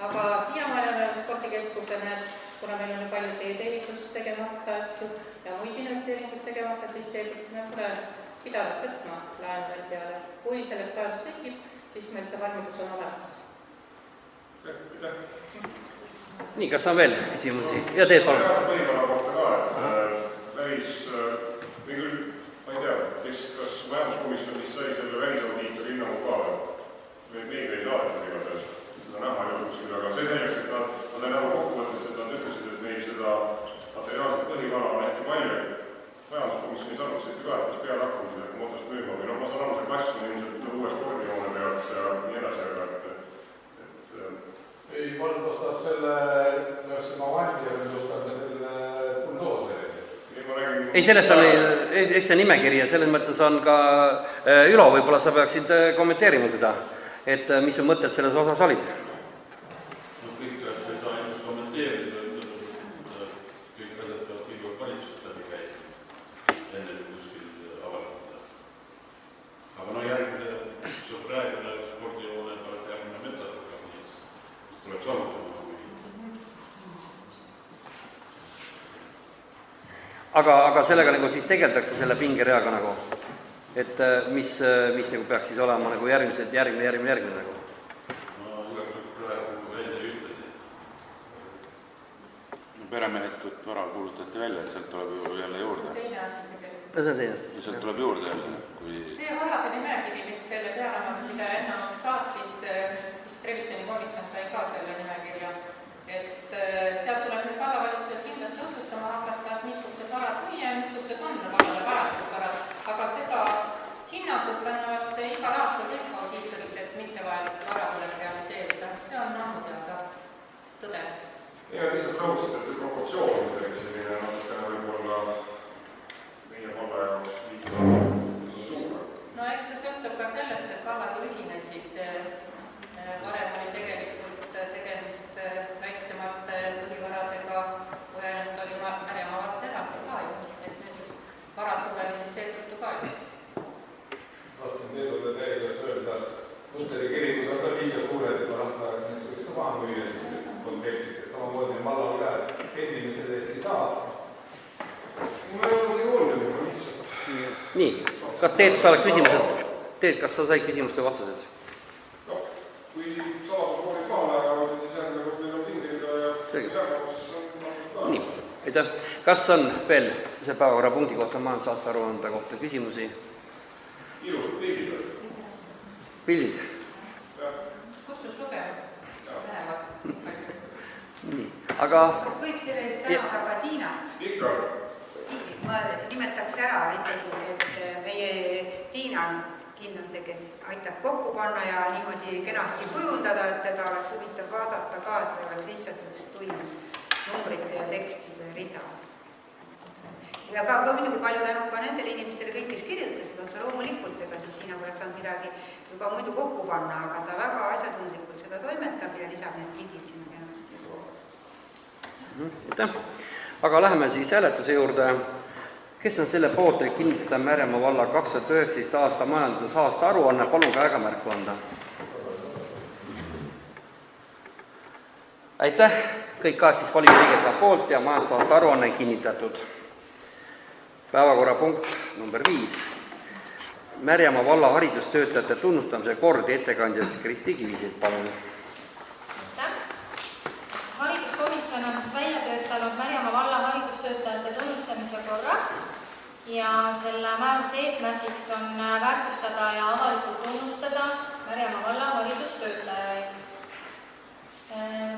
Aga siiamaani on meil spordikeskusena, kuna meil on palju teedeehitust tegemata ja muid investeeringuid tegemata, siis seetõttu me pole pidanud võtma laenu veel peale. Kui selleks vajadus tekib, siis meil see valmidus on olemas. Nii, kas on veel küsimusi? Ja teed palun. Põhivara kohta ka, või küll, ma ei tea, kas majanduskomisjonis sai selle välisaudiitori hinnangu ka, meil ei tahetud igatahes seda näha jõudnud, aga see selleks, et ma sain aru kokkuvõttes, et nad ütlesid, et meil seda materiaalset põhivara on hästi palju. Majanduskomisjonis arutasid ka, et kas pead hakkama seda otsast müüma või ma saan aru, see kass on ilmselt uue spordijoone pealt ja nii edasi, aga ei, vald ostab selle vandi ja ostab selle buldooseri. Ei, sellest oli, eks see nimekiri ja selles mõttes on ka Ülo, võib-olla sa peaksid kommenteerima seda, et mis su mõtted selles osas olid? Kõik asja ei saa ennast kommenteerida, kõik asjad peavad kõigepealt valitsust läbi käima, enne kuskil avaldada. Aga järgmine spordijoone pärast järgmine metsaprogramm, mis tuleb saavutama. Aga sellega nagu siis tegeldakse selle pingereaga nagu, et mis nagu peaks siis olema nagu järgmine nagu? No igaks praegu välja ei ütle. Peremehetut vara kuulutati välja, et sealt tuleb ju jälle juurde. See on teine. Sealt tuleb juurde jälle, kui... See hallaka nimekiri, mis teile peale, mida enne saatis, siis revisjonikomisjon sai ka selle nimekirja, et sealt tuleb nüüd vallavalitsused kindlasti otsustama hakata, et missugused varad müüa ja missugused on vallale vajalikud varad. Aga seda hinnangut annavad igal aastal kõik audiitorid, et mitte vajalikud varad tuleb realiseerida. See on ammu teada tõde. Ja lihtsalt rõhutasite, et see proportsioon on midagi selline natukene võib-olla meie valla jaoks liiga suur. No eks see sõltub ka sellest, et vallad ühinesid. Varem oli tegelikult tegemist väiksemate põhivaradega, kui ainult oli märjamaavalt eraldi ka ju, et nüüd varad suurenisid seetõttu ka ju. Tahtsin teedule täiega öelda, Luteri kirikud on ka liiga suured juba rahvahääl, mis võiks ka maha müüa siis kontekstis, et samamoodi vallal ka endine sellest ei saa. Ma ei olnud jõudnud juba lihtsalt. Nii, kas Teet, sa oled küsimused? Teet, kas sa said küsimuste vastused? No, kui salasusvoolid maale ajavad, siis järgmine kord meil on pingerida ja jäägavus, siis on Nii, aitäh. Kas on veel see päevakorrapunkti kohta majandusaasta-aruande kohta küsimusi? Ilusad pildid on. Pildid? Kutsus lugema. Lähevad. Nii, aga... Kas võib selle eest tänada ka Tiinat? Ikka. Ma nimetaks ära ikkagi, et meie Tiina Kinn on see, kes aitab kokku panna ja niimoodi kenasti kujundada, et teda oleks huvitav vaadata ka, et oleks lihtsalt üks tuim numbrite ja tekstide rida. Ja ka muidugi palju tänu ka nendele inimestele kõik, kes kirjutasid otsa loomulikult, ega siis Tiina poleks saanud midagi juba muidu kokku panna, aga ta väga asjatundlikult seda toimetab ja lisab need lingid sinna kenasti. Aitäh. Aga läheme siis hääletuse juurde. Kes on selle poolt, et kinnitada Märjamaa valla 2019 aasta majanduse aasta aruanne, palun käega märku anda. Aitäh, kõik 18 volikogu poolt ja majandusaasta aruanne kinnitatud. Päevakorrapunkt number 5. Märjamaa valla haridustöötajate tunnustamise kord, ettekandjast Kristi Kivisit, palun. Hariduskomisjon on välja töötanud Märjamaa valla haridustöötajate tunnustamise korra ja selle määruse eesmärgiks on väärtustada ja avalikult tunnustada Märjamaa valla haridustöötajaid.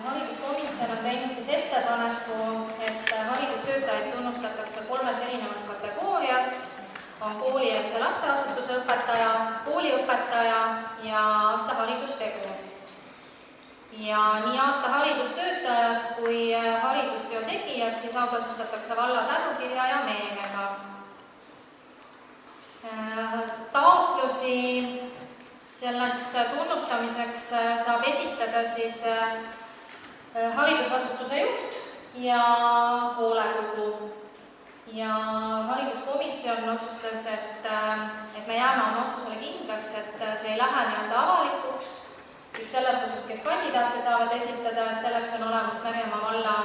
Hariduskomisjon on teinud ettepaneku, et haridustöötajaid tunnustatakse 3 erinevas kategoorias. On koolieelse lasteasutuse õpetaja, kooliõpetaja ja aastaharidustegu. Ja nii aasta haridustöötajad kui haridusteo tegijad siis autasustatakse valla tänukirja ja meenega. Taotlusi selleks tunnustamiseks saab esitada siis haridusasutuse juht ja hoolekogu. Ja hariduskomisjon otsustas, et me jääme oma otsusele kindlaks, et see ei lähe nii-öelda avalikuks. Just selles osas, kes kandidaate saavad esitada, et selleks on olemas Märjamaa valla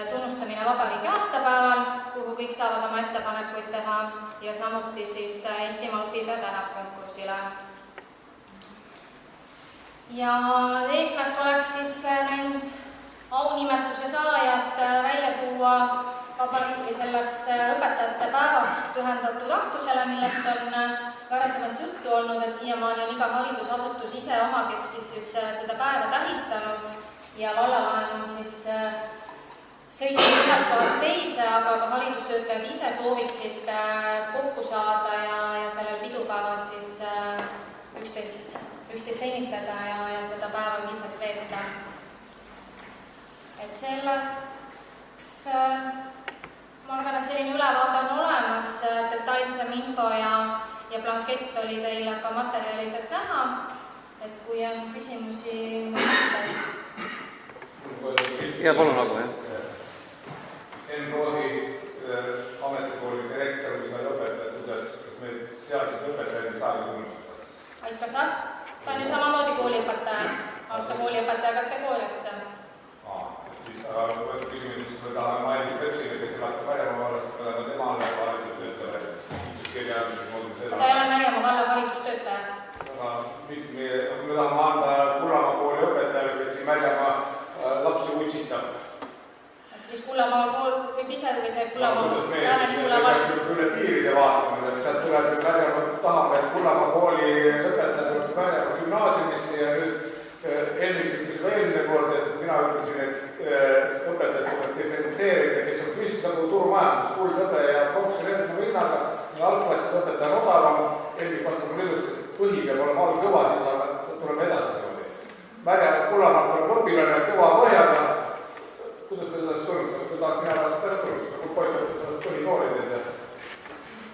tunnustamine vabariigi aastapäeval, kuhu kõik saavad oma ettepanekuid teha ja samuti siis Eestimaa õpib ja tänab konkursile. Ja eesmärk oleks siis need aunimetuse saajad välja tuua vabariigi selleks õpetajate päevaks pühendatud aktusele, millest on varasemalt juttu olnud, et siiamaani on iga haridusasutus ise omakeskis siis seda päeva tähistanud ja vallavanem on siis sõitnud ühest kohast teise, aga ka haridustöötajad ise sooviksid kokku saada ja sellel pidupäeval siis üksteist õnnitleda ja seda päeva ühiselt veeta. Et selleks ma arvan, et selline ülevaade on olemas, detailsem info ja blankett oli teile ka materjalides näha, et kui on küsimusi ja palun nagu, jah. Enn Roosi ametikooli direktor, mis nad õpetavad, kuidas me teadsid õpetajaid saada tunnustada? Ikka saab. Ta on ju samamoodi kooliõpetaja, aasta kooliõpetaja kategooriasse. Siis küsimus, me tahame Mailis Repsile, kes elab Märjamaa vallas, me oleme tema alla haridustöötaja. Ta ei ole Märjamaa valla haridustöötaja. Me tahame anda Kullamaa kooli õpetajale, kes siin Märjamaa lapsi utsitab. Siis Kullamaa kool võib ise või see Kullamaa Lääne-Kulla vald. Üle piiride vaatama, sealt tuleb Märjamaa, tahame, et Kullamaa kooli õpetajad tuleb Märjamaa gümnaasiumisse ja nüüd Helmik ütles juba eelmine kord, et mina ütlesin, et õpetajad tuleb diferentseerida, kes on füüsik nagu turumajandus, kuldõpe ja konkursi reetma hinnaga, ja algklasside õpetaja on odavam, Helmik vastab mulle ilusti, et põhi peab olema all kõva, siis tuleme edasi niimoodi. Märjamaa Kullamaalt tuleb õpilane kõva põhjaga, kuidas me seda siis tunnustame, kui tahab mina taas ära tunnustada, kui poistab põhikoolid ja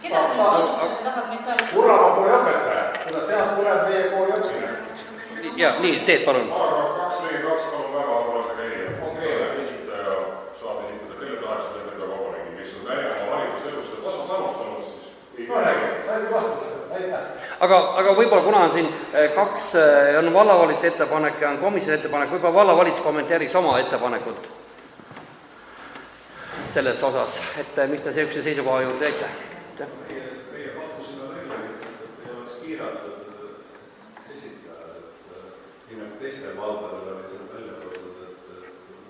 keda selle tunnustada tahad, mis seal? Kullamaa kooli õpetaja, kuna sealt tuleb meie kooli õpilane. Ja, nii, teed palun. Paragrahv 242 palun väga arvase käia. Esitaja saab esitada kelle tahaks nende vabariigi, kes on Märjamaa hariduselusse panustanud, siis no räägi, sai vastustada, aitäh. Aga võib-olla kuna on siin on vallavalitsuse ettepanek ja on komisjoni ettepanek, võib-olla vallavalitsus kommenteeriks oma ettepanekut selles osas, et mis ta see üks seisukoha juurde jäite. Meie pakkusime välja lihtsalt, et ei oleks piiratud nimelt teiste valdadel oli seal välja toodud, et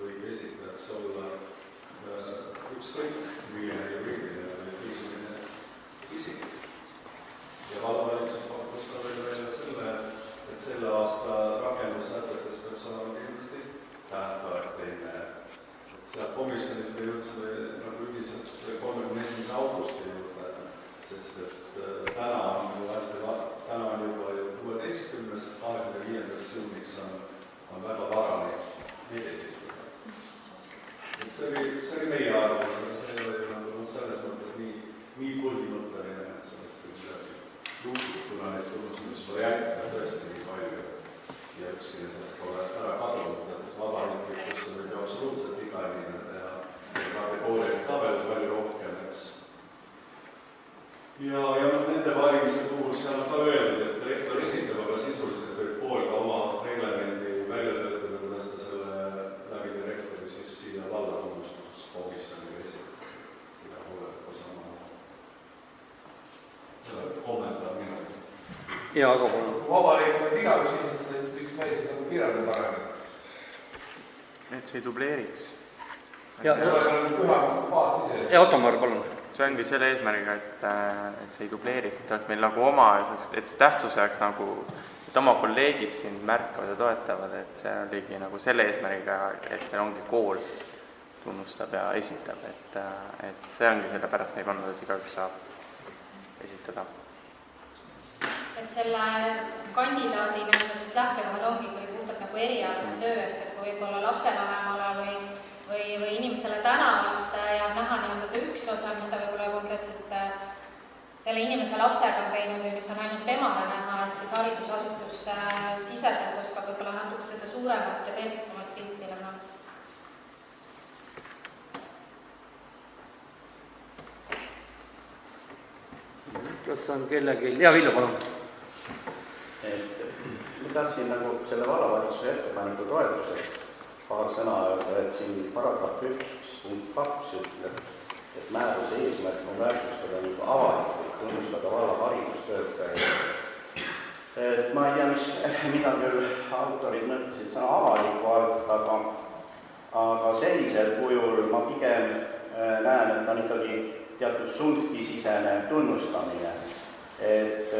võib esitajaks olla ükskõik milline juriidiline või füüsiline isik. Ja vallavalitsus pakkus ka veel välja selle, et selle aasta rakendussätetes peaks olema kindlasti tähtaeg teine. Seal komisjonis me jõudsime nagu üldiselt 31. augusti juurde, sest et täna on juba 16. 25. juuniks on väga vara neid esitada. Et see oli meie arvamus, aga see ei ole nagu selles mõttes nii põhimõtteline, et sellest küll midagi juhtub, kuna neid tunnustamisvariante tõesti nii palju ja ükski nendest pole ära kadunud, et vabariiklikkusse võib ju absoluutselt iga inimene teha ja kategooriaid ka veel palju rohkem, eks. ja aga palun. Vabariik on igaüks esitada, et miks me seda piiranud parem? Et see ei dubleeriks. Ja Ottomar, palun. See ongi selle eesmärgiga, et see ei dubleeriks, et meil nagu oma, et tähtsus jääks nagu, et oma kolleegid siin märkavad ja toetavad, et see oligi nagu selle eesmärgiga, et meil ongi kool tunnustab ja esitab, et see ongi selle pärast me ei pannud, et igaüks saab esitada. Et selle kandidaadi siis lähtekohad ongi puhtalt nagu erialase töö eest, et kui võib-olla lapsevanemale või inimesele tänavalt jääb näha see üks osa, mis ta võib-olla konkreetselt selle inimese lapsega on teinud või mis on ainult temale näha, et siis haridusasutus siseselt oskab võib-olla natuke seda suuremat ja tervikumat pilti näha. Kas on kellegi... Ja Villu, palun. Ma tahtsin nagu selle vallavalitsuse ettepaneku toetuseks paar sõna öelda, et siin paragrahv 1.2 ütleb, et määruse eesmärk on väärtustada nagu avalikult tunnustada valla haridustöötajaid. Ma ei tea, mida küll autorid mõtlesid sõna avaliku alt, aga sellisel kujul ma pigem näen, et on ikkagi teatud suhtisisene tunnustamine, et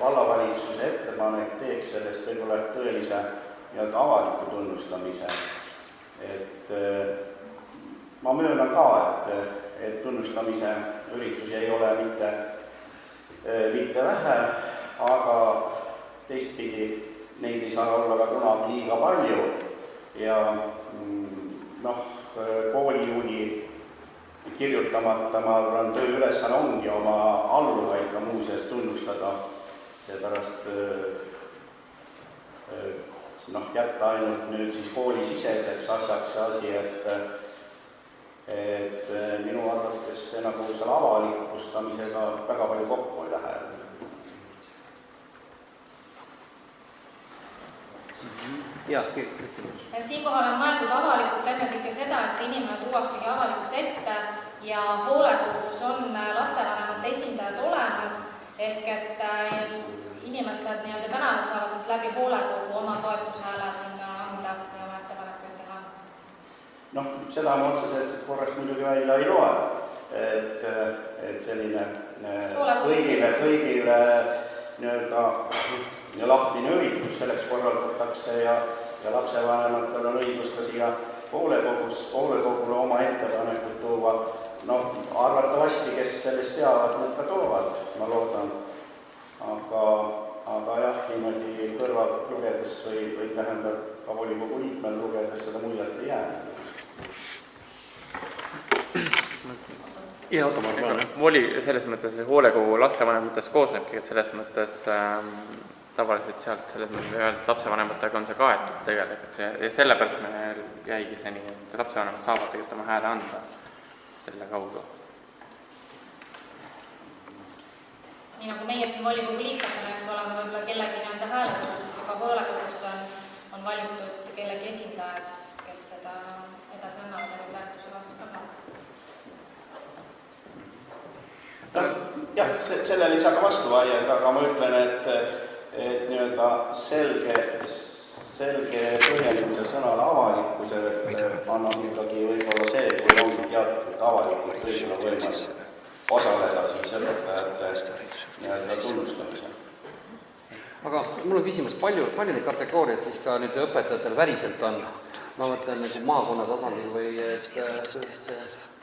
vallavalitsuse ettepanek teeks sellest võib-olla tõelise avaliku tunnustamise. Et ma möönan ka, et tunnustamise üritusi ei ole mitte vähe, aga teistpidi neid ei saa olla ka kunagi liiga palju ja koolijuhi kirjutamata, ma arvan, tööülesanne ongi oma alluvaid ka muuseas tunnustada, seepärast jätta ainult nüüd siis koolisiseseks asjaks see asi, et minu arvates see nagu selle avalikustamisega väga palju kokku ei lähe. Siinkohal on mõeldud avalikult ennekõike seda, et see inimene tuuaksegi avalikus ette ja hoolekogus on lastevanemate esindajad olemas, ehk et inimesed tänavad saavad siis läbi hoolekogu oma toetushääle sinna anda ja oma ettepanekuid teha. Seda ma otseselt korraks muidugi välja ei loe, et selline kõigile lahtine üritus selleks korraldatakse ja lapsevanematel on õigus ka siia hoolekogule oma ettepanekuid tuua. Arvatavasti, kes sellest teavad, need ka toovad, ma loodan. Aga jah, niimoodi kõrvalt lugedes või tähendab ka volikogu liikmel lugedes seda muljet ei jää. Ja Ottomar, palun. Voli selles mõttes hoolekogu lapsevanematest koosnebki, et selles mõttes tavaliselt sealt selles mõttes lapsevanematega on see kaetud tegelikult ja sellepärast meil jäigi see nii, et lapsevanemad saavad tegelikult oma hääle anda selle kaudu. Nii nagu meie siin volikogu liikmetena, eks oleme võib-olla kellegi häälekogu, siis juba hoolekogus on valitud kellegi esindajad, kes seda edasi annavad ja neid väärtuse kaasas kannavad. Jah, sellele ei saa ka vastu vaielda, aga ma ütlen, et selge põhjenduse sõnale avalikkuse annab ikkagi võib-olla see, kui ongi teatud avalikult kõigil on võimas osaleda siis õpetajate tunnustamisel. Aga mul on küsimus, palju neid kategooriaid siis ka nüüd õpetajatel väliselt on? Ma mõtlen maakonna tasandil või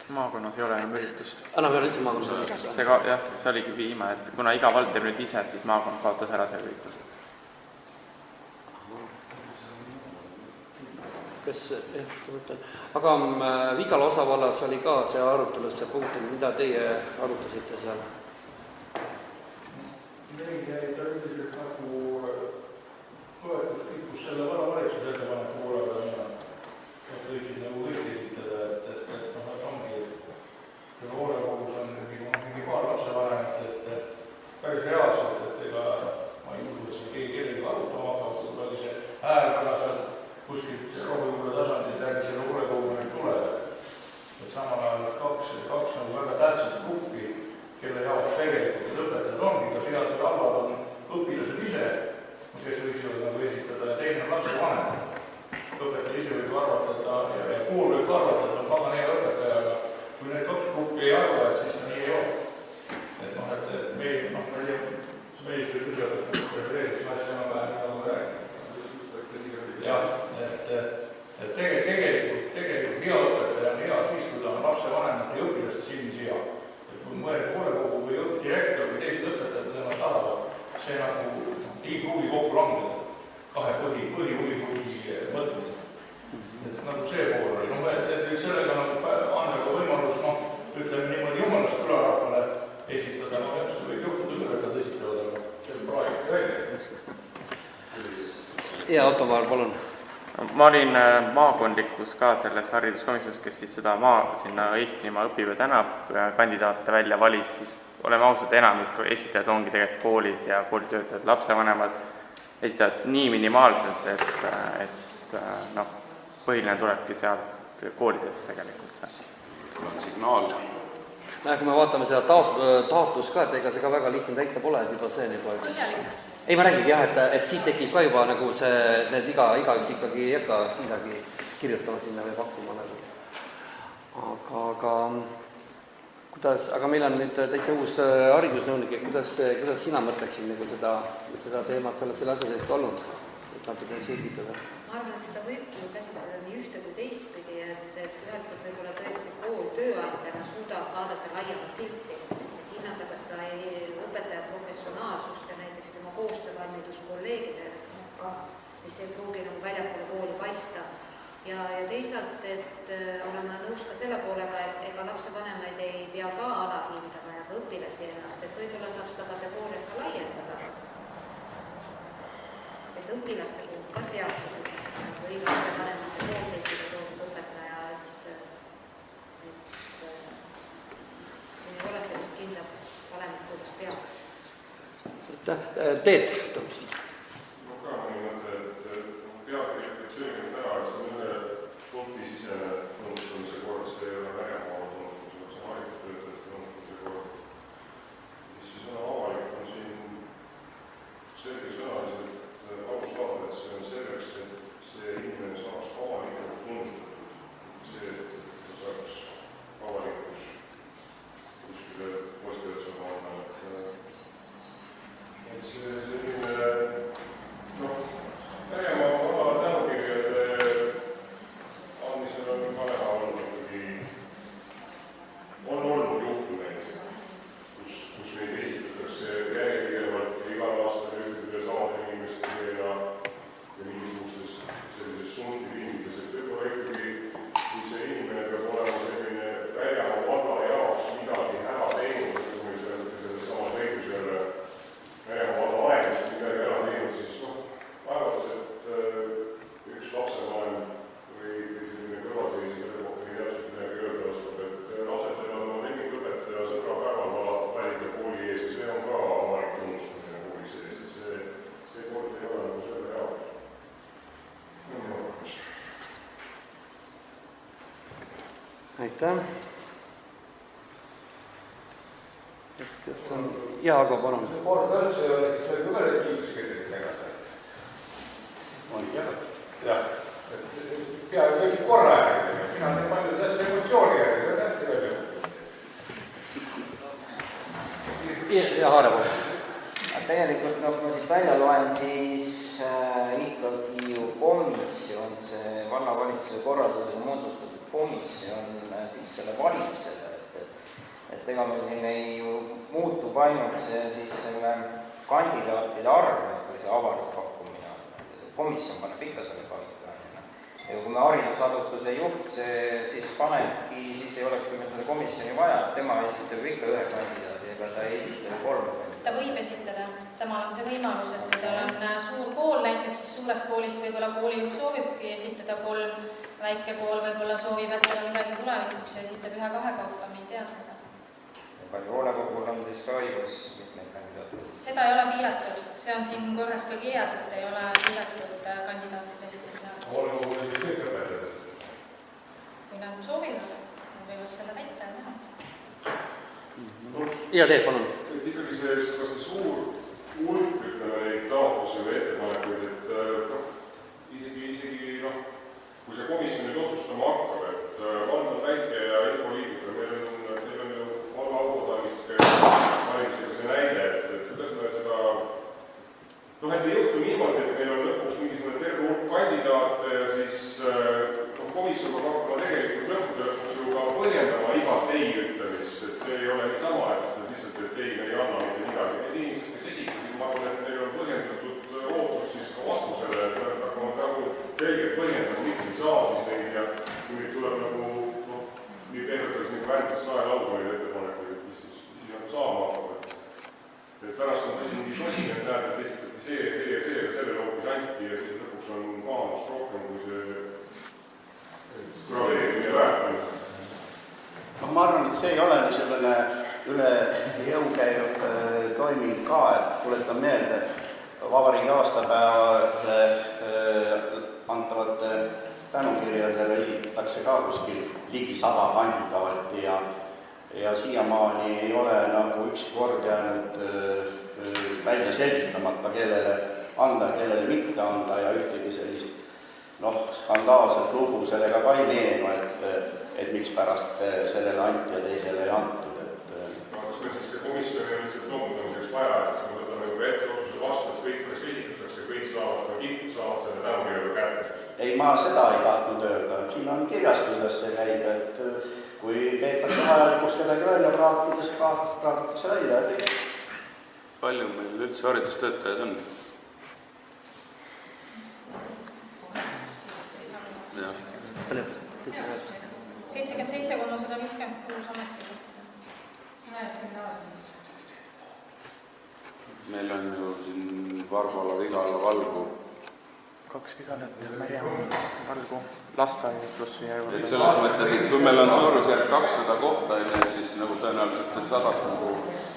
maakonnas ei ole enam üritust. Enam ei ole üldse maakonnas üritust? Jah, see oligi viima, et kuna iga vald teeb nüüd ise, siis maakonna kaotas ära see üritus. Aga Vigala osavallas oli ka see arutelus see punkt, mida teie arutasite seal? Meil jäi ta üldiselt nagu toetus liikus selle vallavalitsuse ettepaneku poole peale mina. Nad võiksid nagu kõik esitada, et nad ongi, et hoolekogus on mingi paar lapsevanemat, et päris reaalselt, et ega ma ei usu, et see keegi arutama hakkab, kui oli see hääl väga seal kuskilt rohujuure tasandilt läbi selle hoolekogu tuleb. Et samal ajal kaks nagu väga tähtsat gruppi, kelle jaoks ja Otto-Maar, palun. Ma olin maakondlikus ka selles hariduskomisjonis, kes siis seda sinna Eestimaa õpiva tänab kandidaate välja valis, siis oleme ausad, enamik esitajad ongi tegelikult koolid ja koolitöötajad, lapsevanemad esitavad nii minimaalselt, et põhiline tulebki sealt koolidest tegelikult see. Signaal. Kui me vaatame seda taotlust ka, et ega see ka väga lihtne täita pole, et juba see on juba üks... Ei, ma räägigi jah, et siit tekib ka juba nagu see, need igaüks ikkagi ei hakka midagi kirjutama sinna või pakkuma nagu. Aga meil on nüüd täitsa uus haridusnõunik ja kuidas sina mõtleksid nagu seda teemat, sa oled selle asja seest olnud, et natuke selgitada? Ma arvan, et seda võibki ju käsitleda nii ühte kui teistpidi, et ühelt poolt võib-olla tõesti kool tööandjana suudab vaadata laiemat pilti, et hinnata ka seda õpetaja professionaalsust ja näiteks tema koostöövalmidus kolleegidega, mis ei pruugi nagu väljapoole kooli paista. Ja teisalt, et oleme nõus ka selle poolega, et ega lapsevanemaid ei pea ka alahindama ja ka õpilasi ennast, et võib-olla saab seda kategooriat ka laiendada. Et õpilaste puhul ka seatud või lapsevanemate poolt Eestile toodud õpetaja, et siin ei ole sellist kindlat valemit, kuidas peaks. Teet? Ma ka mõni mõte, et peakirjad söögime ära, et see on ühe punkti sisene nõustamise kord, see ei ole väljamaal nõustamise, see on haridustöötajate nõustamise kord. Mis siis on avalik, on siin selge sõnaliselt arusaada, et see on selleks, et see inimene saaks avalikult tunnustatud. See, et ta saaks avalikus kuskile postiotsa panna. Et see inimene, Venemaa vabale tänukirjade andmisel on vaja olnud ikkagi, on olnud juhtumeid, kus neid esitatakse järjepidevalt igal aastal ühtedele samade inimestele ja mingisugustes sellises sundiliimides, et võib-olla ikkagi, kui see inimene peab olema selline Väljamaa valla jaoks midagi ära teinud, kui meil selles samas õigus jälle Väljamaa valla aegust midagi ära teinud, siis vaevalt, et üks lapsevanem või selline kõrvalseis selle kohta nii täpselt midagi öelda oskab, et lapsed võivad oma lemmikõpetaja sõbrapäeval valida kooli ees ja see on ka avalik tunnustamine kooli sees, et see kord ei ole nagu selle jaoks. Aitäh. Kas on... Jaa, aga palun. See kord üldse ei ole, siis võib ju ka need kiituskirjad tegasta. On jah. Jah, peaaegu kõik korra järgi. Mina olen palju tästa emotsiooni järgi, on hästi välja. Ja Haaremaa. Tegelikult, kui ma siit välja loen, siis ikkagi ju komisjon, see vallavalitsuse korraldusega moodustatud komisjon siis selle valib selle, et ega meil siin ei ju muutub ainult see siis selle kandidaatide arv, kui see avalik pakkumine on. Komisjon paneb ikka selle paika. Ja kui me haridusasutuse juht siis panebki, siis ei oleks meil seda komisjoni vaja, tema esitab ikka ühe kandidaadi, ega ta ei esita 3 kandidaadi. Ta võib esitada, temal on see võimalus, et kui tal on suur kool, näiteks siis suurest koolist võib-olla koolijuht soovibki esitada 3, väike kool võib-olla soovib jätta midagi tulevikuks ja esitab 1-2 kaupa, me ei tea seda. Palju hoolekogul on siis ka õigus mitmeid kandidaate? Seda ei ole piiratud, see on siin korras ka kirjas, et ei ole piiratud kandidaatide esitada. Hoolekogul on kõik õpetajad. Kui nad soovivad, nad võivad selle täita ja teha. Ja Teet, palun. Et ikkagi kas see suur hulk, ütleme neid taotlusi või ettepanekuid, et isegi kui see komisjon nüüd otsustama hakkab, et vald on väike ja infoliiduga, meil on ju valla aukodanike valimisega see näide, et kuidas me seda, et ei juhtu niimoodi, et meil on lõpuks mingisugune terve hulk kandidaate ja siis komisjon peab hakkama tegelikult lõppude lõpuks ju ka põhjendama igat ei ütlemist, et see ei ole niisama, et lihtsalt, et ei, me ei anna mitte midagi. Need inimesed, kes esitasid, ma arvan, et neil on põhjendatud ootus siis ka vastusele, et nad hakkavad nagu selgelt põhjendama, miks ei saa siis neid ja kui nüüd tuleb et see ei ole niisugune üle jõu käiv toiming ka, et tuletan meelde, vabariigi aastapäevale antavate tänukirjadele esitatakse ka kuskil ligi 100 kandidaati ja siiamaani ei ole nagu üks kord jäänud välja selgitamata, kellele anda ja kellele mitte anda ja ühtegi sellist skandaalset lugu sellega ka ei meenu, et mikspärast sellele anti ja teisele ei antud. Kas meil siis see komisjoni lihtsalt loomutamiseks vaja, et siis me võtame juba ette otsuse vastu, et kõik, kes esitatakse, kõik saavad selle tänukirjaga kätte? Ei, ma seda ei tahtnud öelda. Siin on kirjas, kuidas see käib, et kui peetakse vajalikuks kedagi välja praatides, praatitakse välja. Palju meil üldse haridustöötajaid on? 77 356 ametikohta. Meil on ju siin Varbola, Vigala, Valgu. 2 Vigalat, Märja, Valgu, lasteaia pluss ja et selles mõttes, et kui meil on suurusjärk 200 kohta, siis nagu tõenäoliselt et 100 nagu,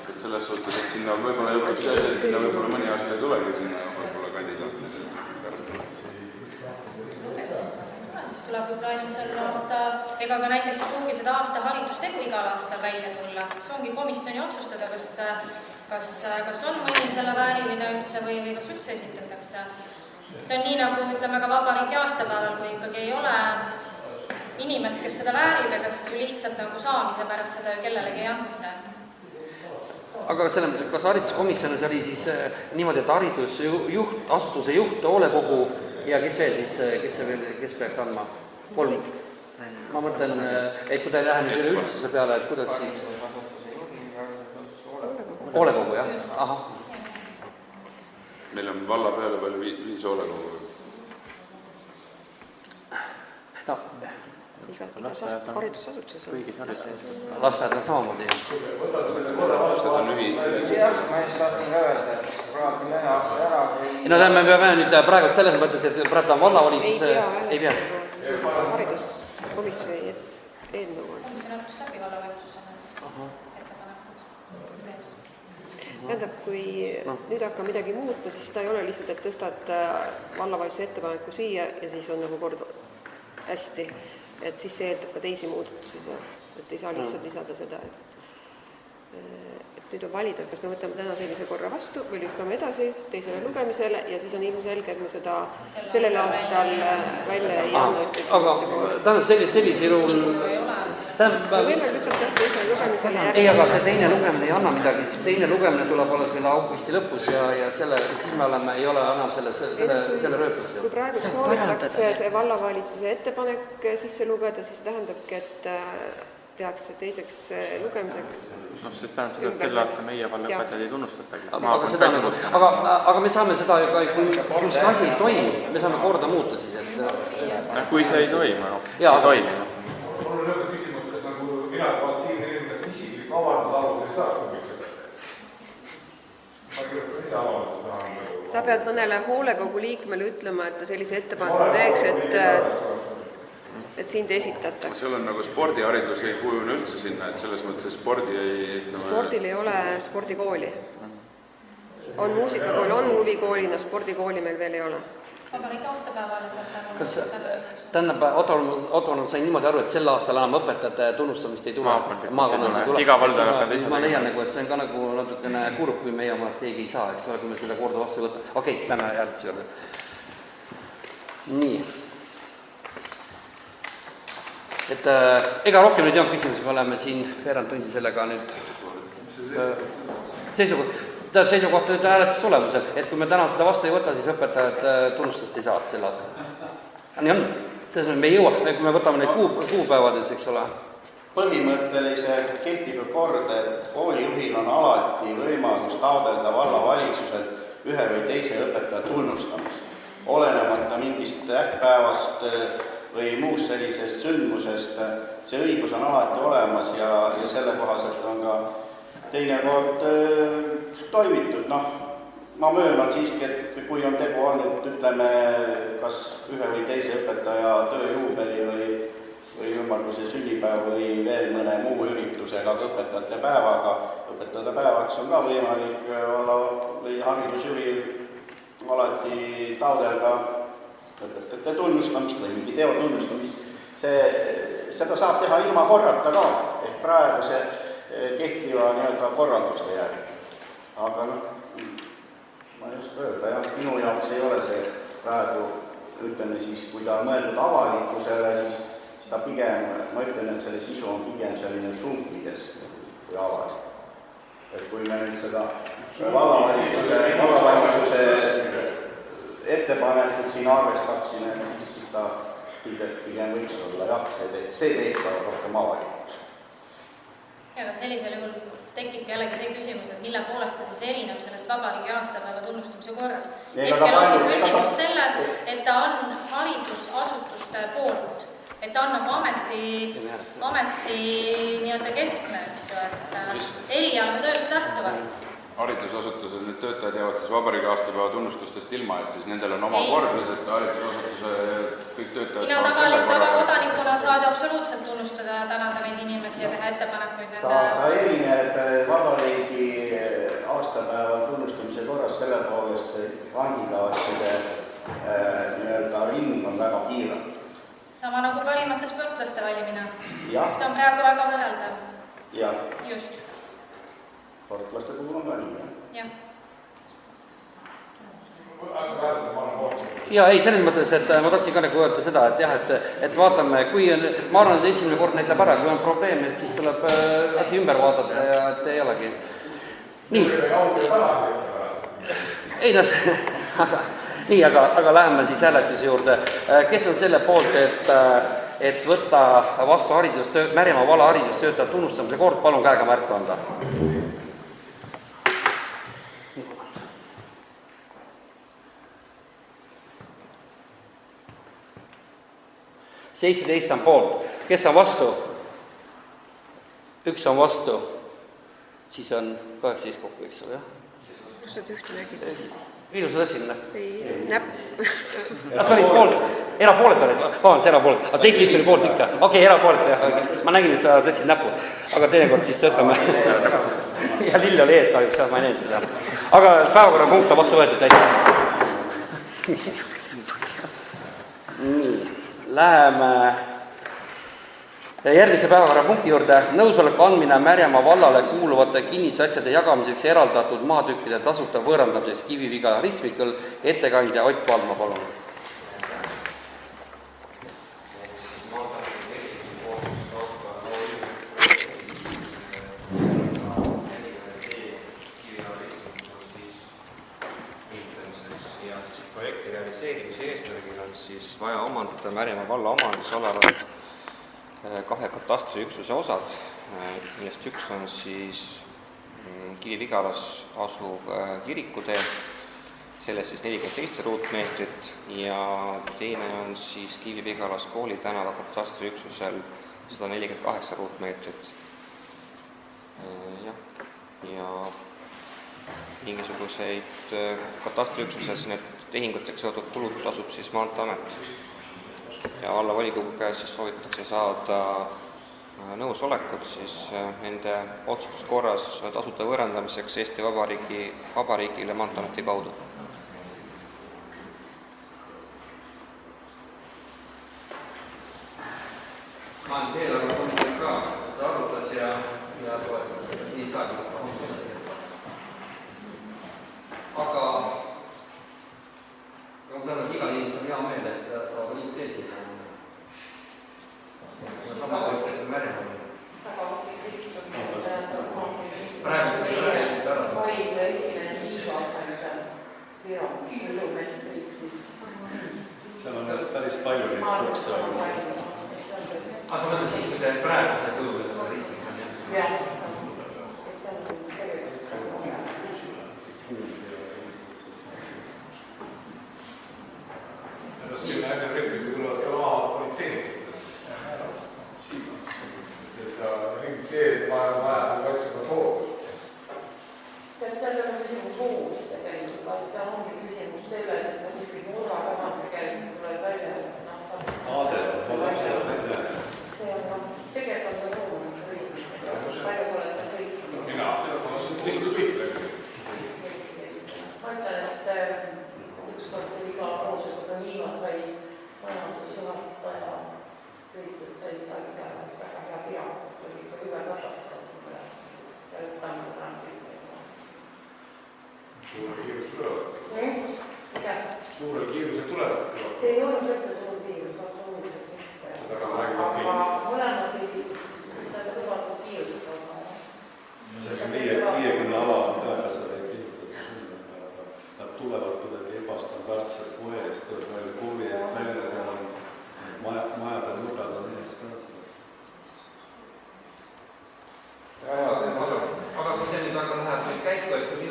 et selles suhtes, et sinna võib-olla jõutakse see, et sinna võib-olla mõni aasta ei tulegi sinna võib-olla kandidaatide pärast. Siis tuleb võib-olla ainult sel aasta, ega ka näiteks kuhugi seda aasta haridustegu igal aastal välja tulla. See ongi komisjoni otsustada, kas on mõni selle vääriline üldse või kas üldse esitatakse. See on nii, nagu ütleme ka vabariigi aastapäeval, kui ikkagi ei ole inimest, kes seda väärib, ega siis ju lihtsalt nagu saamise pärast seda ju kellelegi ei anta. Aga kas hariduskomisjonis oli siis niimoodi, et haridusjuht, asutuse juht, hoolekogu ja kes veel siis, kes peaks andma? 3. Ma mõtlen, et kui ta ei lähe nüüd üleüldsuse peale, et kuidas siis? Hoolekogu, jah? Ahah. Meil on valla peale palju 5 hoolekogu. No. Haridusasutuses on. Lasteaed on samamoodi. Ma just tahtsin ka öelda, et praegu 1 aasta ära või... No me peame nüüd praegu selles mõttes, et praegu on vallavalitsus... Ei pea. Hariduskomisjoni eelnõu on. See on läbi vallavalitsusena ettepanekud tees. Tähendab, kui nüüd hakkab midagi muutma, siis seda ei ole lihtsalt, et tõstad vallavalitsuse ettepaneku siia ja siis on nagu kord hästi. Et siis see eeldab ka teisi muudatusi, et ei saa lihtsalt lisada seda, et nüüd on valida, kas me võtame täna sellise korra vastu või lükkame edasi teisele lugemisele ja siis on ilmselge, et me seda sellel aastal välja ei anna. Aga tähendab sellise juhul... See võime lükata teisele lugemisele järgi. Ei, aga see teine lugemine ei anna midagi, siis teine lugemine tuleb alles meil augusti lõpus ja siis me ei ole enam selle rööplas. Kui praegu soovitakse see vallavalitsuse ettepanek sisse lugeda, siis tähendabki, et tehakse teiseks lugemiseks. Siis tähendab seda, et sel aastal meie vallõpetajad ei tunnustatagi. Aga me saame seda, kui see asi ei toimu, me saame korda muuta siis. Kui see ei toimu, ei toimu. Mul on öelda küsimus, et nagu mina aktiivne inimene isiklik avaldus alusel ei saaks komisjoni. Ma kirjutan ise avaldus. Sa pead mõnele hoolekogu liikmele ütlema, et ta sellise ettepaneku teeks, et sind esitatakse. Seal on nagu spordiharidus ei kujune üldse sinna, et selles mõttes spordi ei... Spordil ei ole spordikooli. On muusikakool, on huvikoolina, spordikooli meil veel ei ole. Vabariigi aastapäevale saab tähendab, Ottoman sai niimoodi aru, et sel aastal enam õpetajate tunnustamist ei tule. Maakonnas ei tule. Iga valda lõpeb ise. Ma leian, et see on ka nagu natukene kurb, kui meie oma keegi ei saa, eks ole, kui me seda korda vastu võtta. Okei, lähme hääletuse juurde. Nii. Et ega rohkem nüüd ei olnud küsimusi, me oleme siin veerand tundi sellega nüüd seisukoht nüüd hääletus tulemusel, et kui me täna seda vastu ei võta, siis õpetajad tunnustust ei saa selle aastal. Nii on. Me ei jõua, kui me võtame neid kuupäevades, eks ole. Põhimõtteliselt kehtib kord, et koolijuhil on alati võimalus taotleda vallavalitsuselt ühe või teise õpetaja tunnustamist. Olenemata mingist tähtpäevast või muust sellisest sündmusest, see õigus on alati olemas ja selle kohaselt on ka teinekord toimitud. Ma möönan siiski, et kui on tegu olnud, ütleme, kas ühe või teise õpetaja tööjuubeli või ümmarguse sünnipäeva või veel mõne muu üritusega, ka õpetajate päevaga. Õpetajate päevaks on ka võimalik valla või haridusjuhil alati taodelda õpetajate tunnustamist või mingi teo tunnustamist. Seda saab teha ilma korrata ka, ehk praeguse kehtiva korralduste järgi. Aga ma ei oska öelda, jah, minu jaoks ei ole see praegu, ütleme siis, kui ta on mõeldud avalikkusele, siis ta pigem, ma ütlen, et selle sisu on pigem selline suukides kui avalik. Et kui me nüüd seda vallavalitsuse ettepanekut siin arvestaksime, siis ta pigem võiks olla, jah, see teeb ka rohkem avalikuks. Ja aga sellisel juhul tekib jällegi see küsimus, et mille poolest ta siis erineb sellest vabariigi aastapäeva tunnustamise korrast. Hetkel on küsimus selles, et ta on haridusasutuste poolt, et ta on nagu ameti nii-öelda keskne, et erialane tööst lähtuvalt. Haridusasutused, need töötajad jäävad siis vabariigi aastapäeva tunnustustest ilma, et siis nendel on oma kord, et haridusasutuse kõik töötajad sina tavakodanikuna saad absoluutselt tunnustada ja tänada neid inimesi ja teha ettepanekuid nende... Ta erineb vabariigi aastapäeva tunnustamise korras selle poolest, et kandidaatide ring on väga piiratud. Sama nagu parimate sportlaste valimine. See on praegu väga võrreldav. Jah. Just. Sportlaste puhul on ka nii, jah? Ja ei, selles mõttes, et ma tahtsin ka nagu öelda seda, et jah, et vaatame, kui on, ma arvan, et esimene kord näitab ära, kui on probleem, et siis tuleb asi ümber vaadata ja et ei olegi. Nii. Ei, no, nii, aga läheme siis hääletuse juurde. Kes on selle poolt, et võtta vastu Märjamaa valla haridustöötajate tunnustamise kord, palun käega märku anda. 17 on poolt. Kes on vastu? 1 on vastu. Siis on 18 kokku, eks ole, jah? Kus sa ühte nägid? Ilusad esimene. Ei, näpp. Sa olid pool, erapoolet olid, vabandus, erapoolet. Aga 17 oli poolt ikka. Okei, erapoolet, jah. Ma nägin, et sa tõstsid näppu. Aga teinekord siis tõstame. Ja lill oli ees kahjuks, ma ei näinud seda. Aga päevakorrapunkt on vastu võetud, täitsa. Nii. Läheme järgmise päevakorrapunkti juurde. Nõusoleku andmine Märjamaa vallale kuuluvate kinnisasjade jagamiseks eraldatud maatükkide tasuta võõrandamiseks Kivi-Vigala ristmikul. Ettekandja Ott Valma, palun. Projekti realiseerimise eesmärgil on siis vaja omandada Märjamaa valla omandusalal 2 katastriüksuse osad, millest üks on siis Kivi-Vigalas asuv kirikutee, selles siis 47 ruutmeetrit ja teine on siis Kivi-Vigalas koolitänava katastriüksusel 148 ruutmeetrit. Ja mingisuguseid katastriüksuses need tehinguteks seotud kulud tasub siis Maanteeamet. Ja vallavolikogu käes siis soovitakse saada nõusolekut siis nende otsustuskorras tasuta võõrandamiseks Eesti Vabariigile Maanteeameti kaudu. Eelarve komisjon ka seda arutas ja toetas seda siin saadib. Aga ma saan, et igal inimesel on hea meel, et saavad uut teesid. Sama võrdselt kui Märjamaa. Praegu pärast. Vaid esimene 5 aastalisel põllumetsriik siis. Seal on päris palju neid kukse. Aga sa mõtled siis, kui see praeguse kujul ristmik on, jah? Jah. Kas siin enne ristmiku tulevad ka maha politseenist? Mingid teed vaja kaitsema toodud. Seal on küsimus hoos tegelikult, vaid seal ongi küsimus selles, et sa kuskil murra tagant käib, tuleb välja.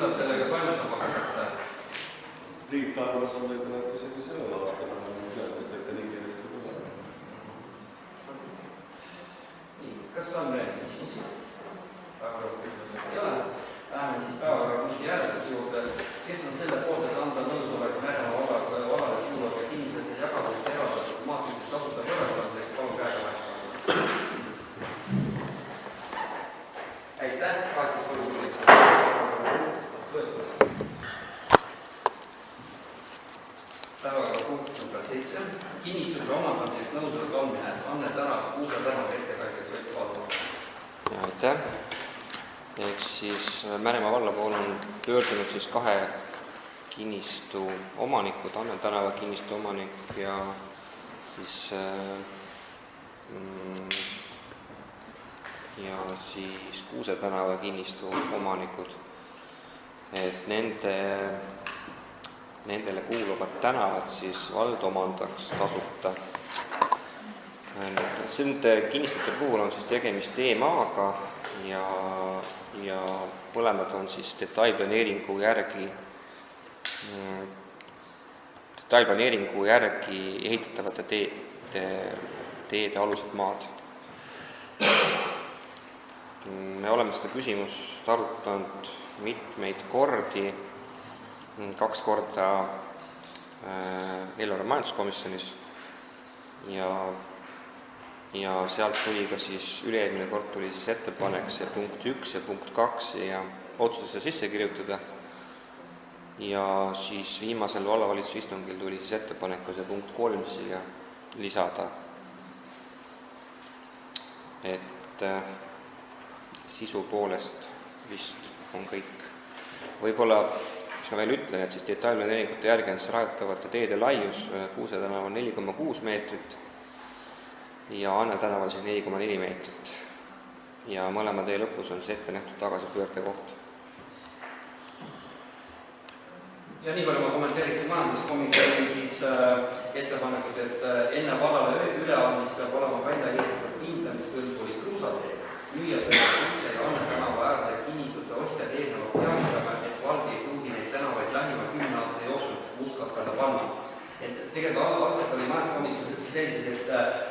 millal sellega toimetama hakatakse? Riik arvas, et need tuleb isegi sellel aastal, aga ma tean, kas teete nii kiiresti ka saab. Kas on veel küsimusi? Ei ole. Läheme siis päevakorrapunkti hääletuse juurde. Kes on selle poolt, et anda nõusoleku Määrema valale kuuluva kinnisesse jagamisest eraldatud maastikust tasuta pööratamiseks? Palun käega märkama. Aitäh, 83. Päevakorrapunkt number 7. Kinnistuse omandamiseks nõusoleku andmine. Anne Tänav, Kuusa Tänav, ettekandjaks Ott Valdo. Aitäh! Ehk siis Märemaa valla poole on pöördunud siis 2 kinnistu omanikud, Anne Tänava kinnistu omanik ja siis Kuuse tänava kinnistu omanikud, et nendele kuuluvad tänavad siis vald omandaks tasuta. Nende kinnistute puhul on siis tegemist e-maaga ja mõlemad on siis detailplaneeringu järgi ehitatavate teede alused maad. Me oleme seda küsimust arutanud mitmeid kordi, 2 korda eelarve majanduskomisjonis ja sealt tuli ka siis üle-eelmine kord tuli siis ettepanek see punkt 1 ja punkt 2 ja otsusesse sisse kirjutada ja siis viimasel vallavalitsuse istungil tuli siis ettepanek see punkt 3 siia lisada, et sisu poolest vist on kõik. Võib-olla, mis ma veel ütlen, et siis detailplaneeringute järgi on siis rajatavate teede laius Kuuse tänaval 4,6 meetrit ja Anne tänaval siis 4,4 meetrit. Ja mõlema tee lõpus on siis ette nähtud tagasipöörde koht. Ja nii palju ma kommenteeriksin majanduskomisjoni siis ettepanekut, et enne vallale üleandmist peab olema välja ehitatud hindamiskõlbulik kruusatee. Müüjatele Kuuse ja Anne tänava äärde kinnistute ostjad eelnevalt teavitama, et vald ei pruugi neid tänavaid lähima 10 aasta jooksul mustkattele panna. Et tegelikult algselt oli majanduskomisjon üldse sellised, et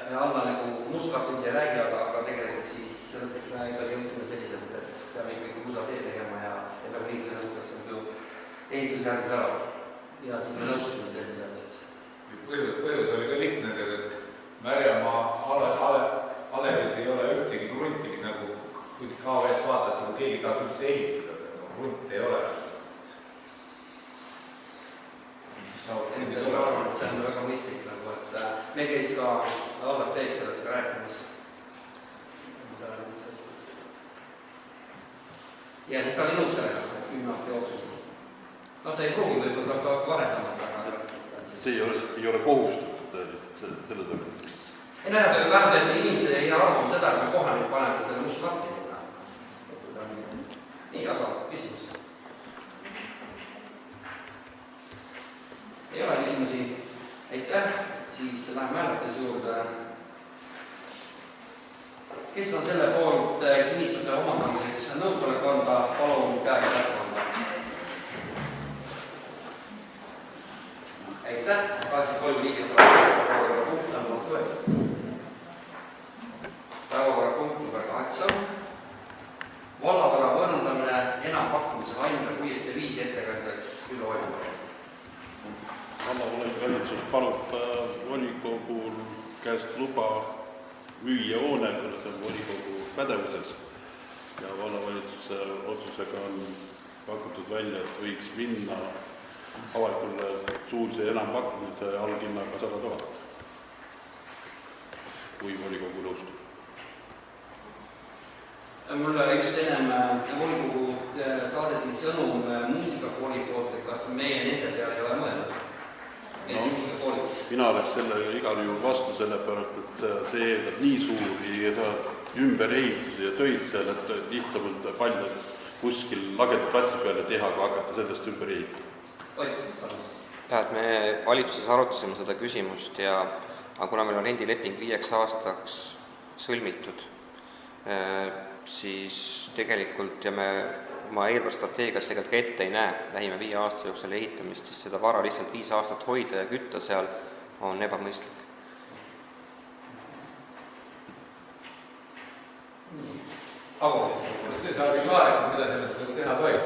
me alla nagu mustkattuse ei räägi, aga tegelikult siis me ikkagi jõudsime selliselt, et peame ikkagi kruusatee tegema ja nagu nii see nõutakse nagu ehitusjärgus ära. Ja siis me nõustusime selliselt. Põhjus oli ka lihtne, et Märjamaa alevis ei ole ühtegi krunti, nagu kui KV-st vaatad, kui keegi tahab üldse ehitada, krunt ei ole. Ma arvan, et see on väga mõistlik, et me käis ka Allar Peek sellest ka rääkimas. Ja siis ta oli nõus sellega, et 10 aasta jooksul. Ta ei pruugi, võib-olla saab ka varetamata, aga see ei ole kohustatud selle tõrjumist. Ei näe, aga vähemalt inimesed ei arvama seda, et me kohe nüüd paneme selle mustkatte sinna. Nii, aga küsimus. Ei ole küsimusi. Aitäh, siis läheme hääletuse juurde. Kes on selle poolt kinnituse omandamiseks nõusoleku anda, palun käega märkama. Aitäh, 83 liiget päevakorrapunkt on vastu võetud. Päevakorrapunkt number 8. Vallavara võõrandamine enampakkumisel Aimre Puieste 5 ettekandjaks Ülo Oimar. Vallavalitsus valitsus palub volikogul käest luba müüa hoone, kuna see on volikogu pädevuses ja vallavalitsuse otsusega on pakutud välja, et võiks minna avalikule suulise enampakkumise allhinnaga 100 000, kui volikogu nõustub. Mulle just ennem volikogu saadeti sõnum muusikakooli poolt, et kas meie nende peale ei ole mõelnud. Mina oleks selle igal juhul vastu, sellepärast, et see eeldab nii suuri ümberehitusi ja töid seal, et lihtsamalt palju kuskil lagedaplatsi peale teha, kui hakata sellest ümber ehitama. Ja, et me valitsuses arutasime seda küsimust aga kuna meil on rendileping 5 aastaks sõlmitud, siis tegelikult ja me oma eelarvestrateegias tegelikult ka ette ei näe lähima 5 aasta jooksul ehitamist, siis seda vara lihtsalt 5 aastat hoida ja kütta seal on ebamõistlik. See saab klaariks, mida sellest teha tohib?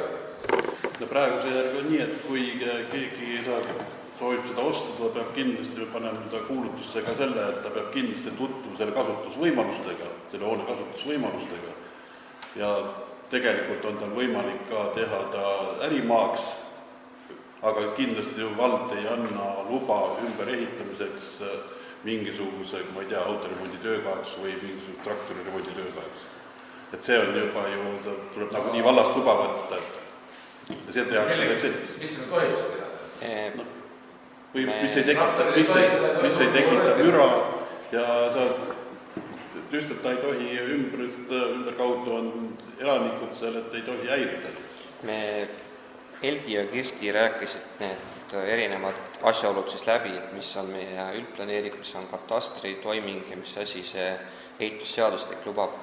No praeguse järgi on nii, et kui keegi soovib seda osta, ta peab kindlasti panema kuulutusse ka selle, et ta peab kindlasti tutvuma selle kasutusvõimalustega, selle hoone kasutusvõimalustega. Ja tegelikult on tal võimalik ka teha ta ärimaaks, aga kindlasti vald ei anna luba ümber ehitamiseks mingisuguse, ma ei tea, autoremondi töökohaks või mingisuguse traktoriremondi töökohaks. Et see on juba ju, tuleb nagu nii vallast luba võtta, et see tehakse veel sellis. Mis seda tohib seda? Või mis ei tekita müra ja ta ei tohi ümber kaudu on elanikud seal, et ei tohi häirida. Helgi ja Kirsti rääkisid need erinevad asjaolud siis läbi, mis on meie üldplaneering, mis on katastri toiming ja mis asi see ehitusseadustik lubab.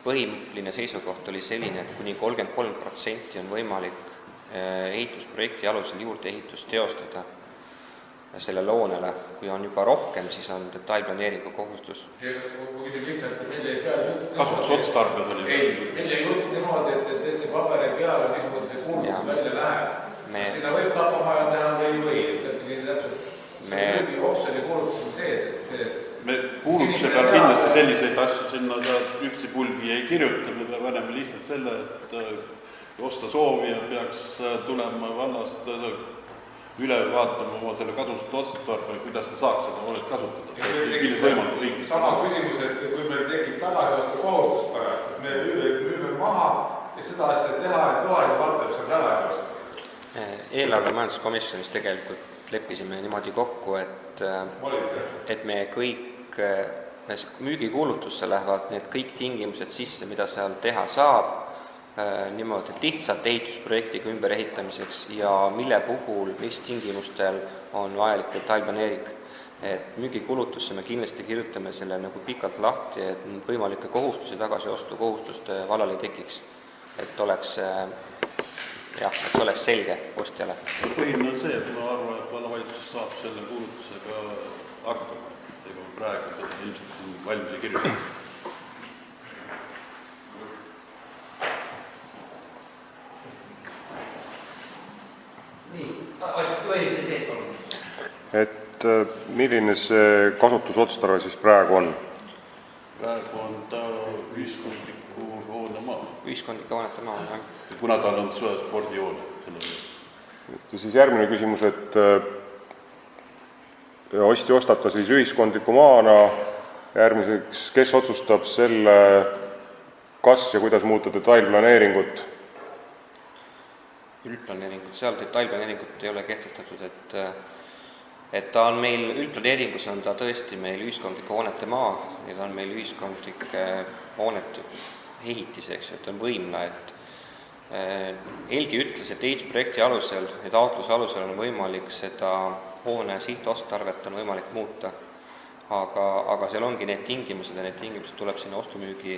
Põhimõtteline seisukoht oli selline, et kuni 33% on võimalik ehitusprojekti alusel juurde ehitust teostada selle loonele. Kui on juba rohkem, siis on detailplaneeringu kohustus. Ma küsin lihtsalt, et meil ei seal kasutusotstarbed oli. Meil ei jutt niimoodi, et paberi peale niimoodi see kuulutus välja läheb. Sinna võib tapamaja teha või oksjoni kuulutus on sees, et see me kuulutuse peal kindlasti selliseid asju sinna üksi pulgi ei kirjuta, me paneme lihtsalt selle, et osta soovija peaks tulema vallast üle vaatama oma selle kasutusotstarbel, kuidas ta saaks seda hoonet kasutada. Milles võimalik õigus? Sama küsimus, et kui meil tekib tagasi osta kohustus pärast, et me müüme maha ja seda asja teha, et kohalik valdab seal ära jäävast. Eelarve majanduskomisjonis tegelikult leppisime niimoodi kokku, et me kõik müügikuulutusse lähevad need kõik tingimused sisse, mida seal teha saab, niimoodi lihtsalt ehitusprojektiga ümber ehitamiseks ja mille puhul, mis tingimustel on vajalik detailplaneering. Et müügikulutusse me kindlasti kirjutame selle nagu pikalt lahti, et võimalikke kohustusi tagasiostu kohustuste vallal ei tekiks. Et oleks selge ostjale. Põhiline on see, et ma arvan, et vallavalitsus saab selle kuulutusega hakkama. Praegu seda ilmselt siin valmis ei kirjuta. Et milline see kasutusotstarve siis praegu on? Praegu on ta ühiskondliku hoone maa. Ühiskondliku hoonete maa, jah. Kuna tal on spordihoone. Siis järgmine küsimus, et ostja ostab ta siis ühiskondliku maana, järgmiseks, kes otsustab selle, kas ja kuidas muuta detailplaneeringut? Üldplaneeringut, seal detailplaneeringut ei ole kehtestatud, et ta on meil, üldplaneeringus on ta tõesti meil ühiskondliku hoonete maa ja ta on meil ühiskondlike hoonete ehitiseks, et on võimla, et Helgi ütles, et ehitusprojekti alusel ja taotluse alusel on võimalik seda hoone sihtotstarvet on võimalik muuta, aga seal ongi need tingimused ja need tingimused tuleb sinna ostumüügi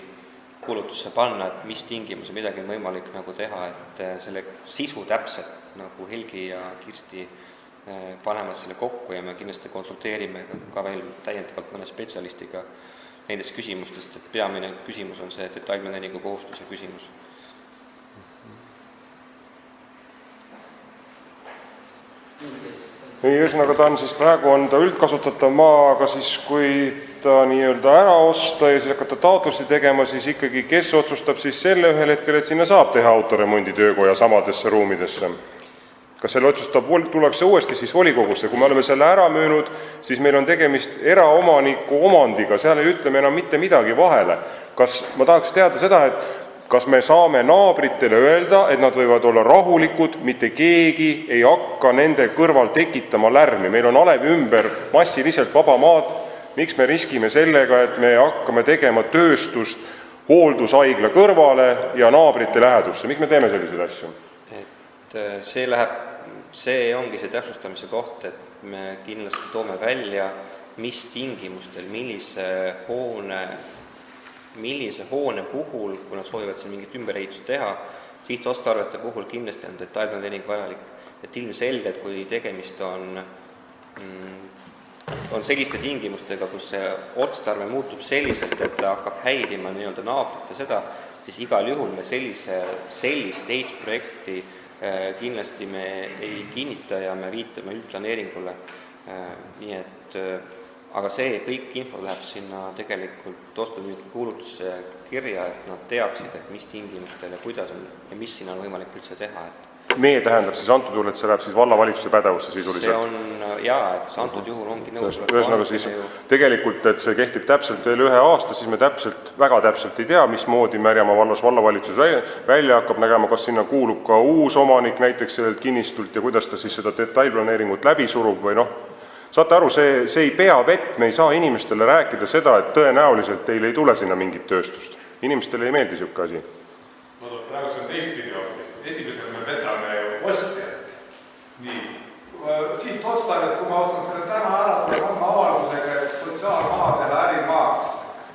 kuulutusse panna, et mis tingimusi midagi on võimalik nagu teha, et selle sisu täpselt nagu Helgi ja Kirsti panevad selle kokku ja me kindlasti konsulteerime ka veel täiendavalt mõne spetsialistiga nendest küsimustest, et peamine küsimus on see detailplaneeringu kohustuse küsimus. Ühesõnaga ta on siis praegu on ta üldkasutatav maa, aga siis kui ta nii-öelda ära osta ja siis hakata taotlusi tegema, siis ikkagi kes otsustab siis selle ühel hetkel, et sinna saab teha autoremondi töökoja samadesse ruumidesse? Kas selle otsustab, tullakse uuesti siis volikogusse, kui me oleme selle ära müünud, siis meil on tegemist eraomaniku omandiga, seal ei ütleme enam mitte midagi vahele. Kas ma tahaks teada seda, et kas me saame naabritele öelda, et nad võivad olla rahulikud, mitte keegi ei hakka nende kõrval tekitama lärmi. Meil on alevi ümber massiliselt vaba maad. Miks me riskime sellega, et me hakkame tegema tööstust hooldushaigla kõrvale ja naabrite lähedusse? Miks me teeme selliseid asju? See ongi see täpsustamise koht, et me kindlasti toome välja, mis tingimustel, millise hoone millise hoone puhul, kui nad soovivad siin mingit ümberehitust teha, sihtotstarvete puhul kindlasti on detailplaneering vajalik. Et ilmselgelt, kui tegemist on selliste tingimustega, kus see otstarve muutub selliselt, et ta hakkab häirima nii-öelda naabrit ja seda, siis igal juhul me sellist ehitusprojekti kindlasti me ei kinnita ja me viitame üldplaneeringule. Nii et, aga see kõik info läheb sinna tegelikult ostu-müügi kuulutusse kirja, et nad teaksid, et mis tingimustel ja kuidas on ja mis siin on võimalik üldse teha. Meie tähendab siis antud juhul, et see läheb siis vallavalitsuse pädevusse sisuliselt? See on, et see antud juhul ongi nõusolek. Ühesõnaga siis tegelikult, et see kehtib täpselt veel 1 aasta, siis me väga täpselt ei tea, mismoodi Märjamaa vallas vallavalitsus välja hakkab nägema, kas sinna kuulub ka uus omanik näiteks sellelt kinnistult ja kuidas ta siis seda detailplaneeringut läbi surub või saate aru, see ei pea vett, me ei saa inimestele rääkida seda, et tõenäoliselt teil ei tule sinna mingit tööstust. Inimestele ei meeldi siuke asi. Praegu see on teistpidi hoopis. Esimesel me võtame ostjat. Nii. Sihtotstarvet, kui ma ostan selle täna ära, tuleb homme avaldusega, et sotsiaalmaa teha ärimaaks.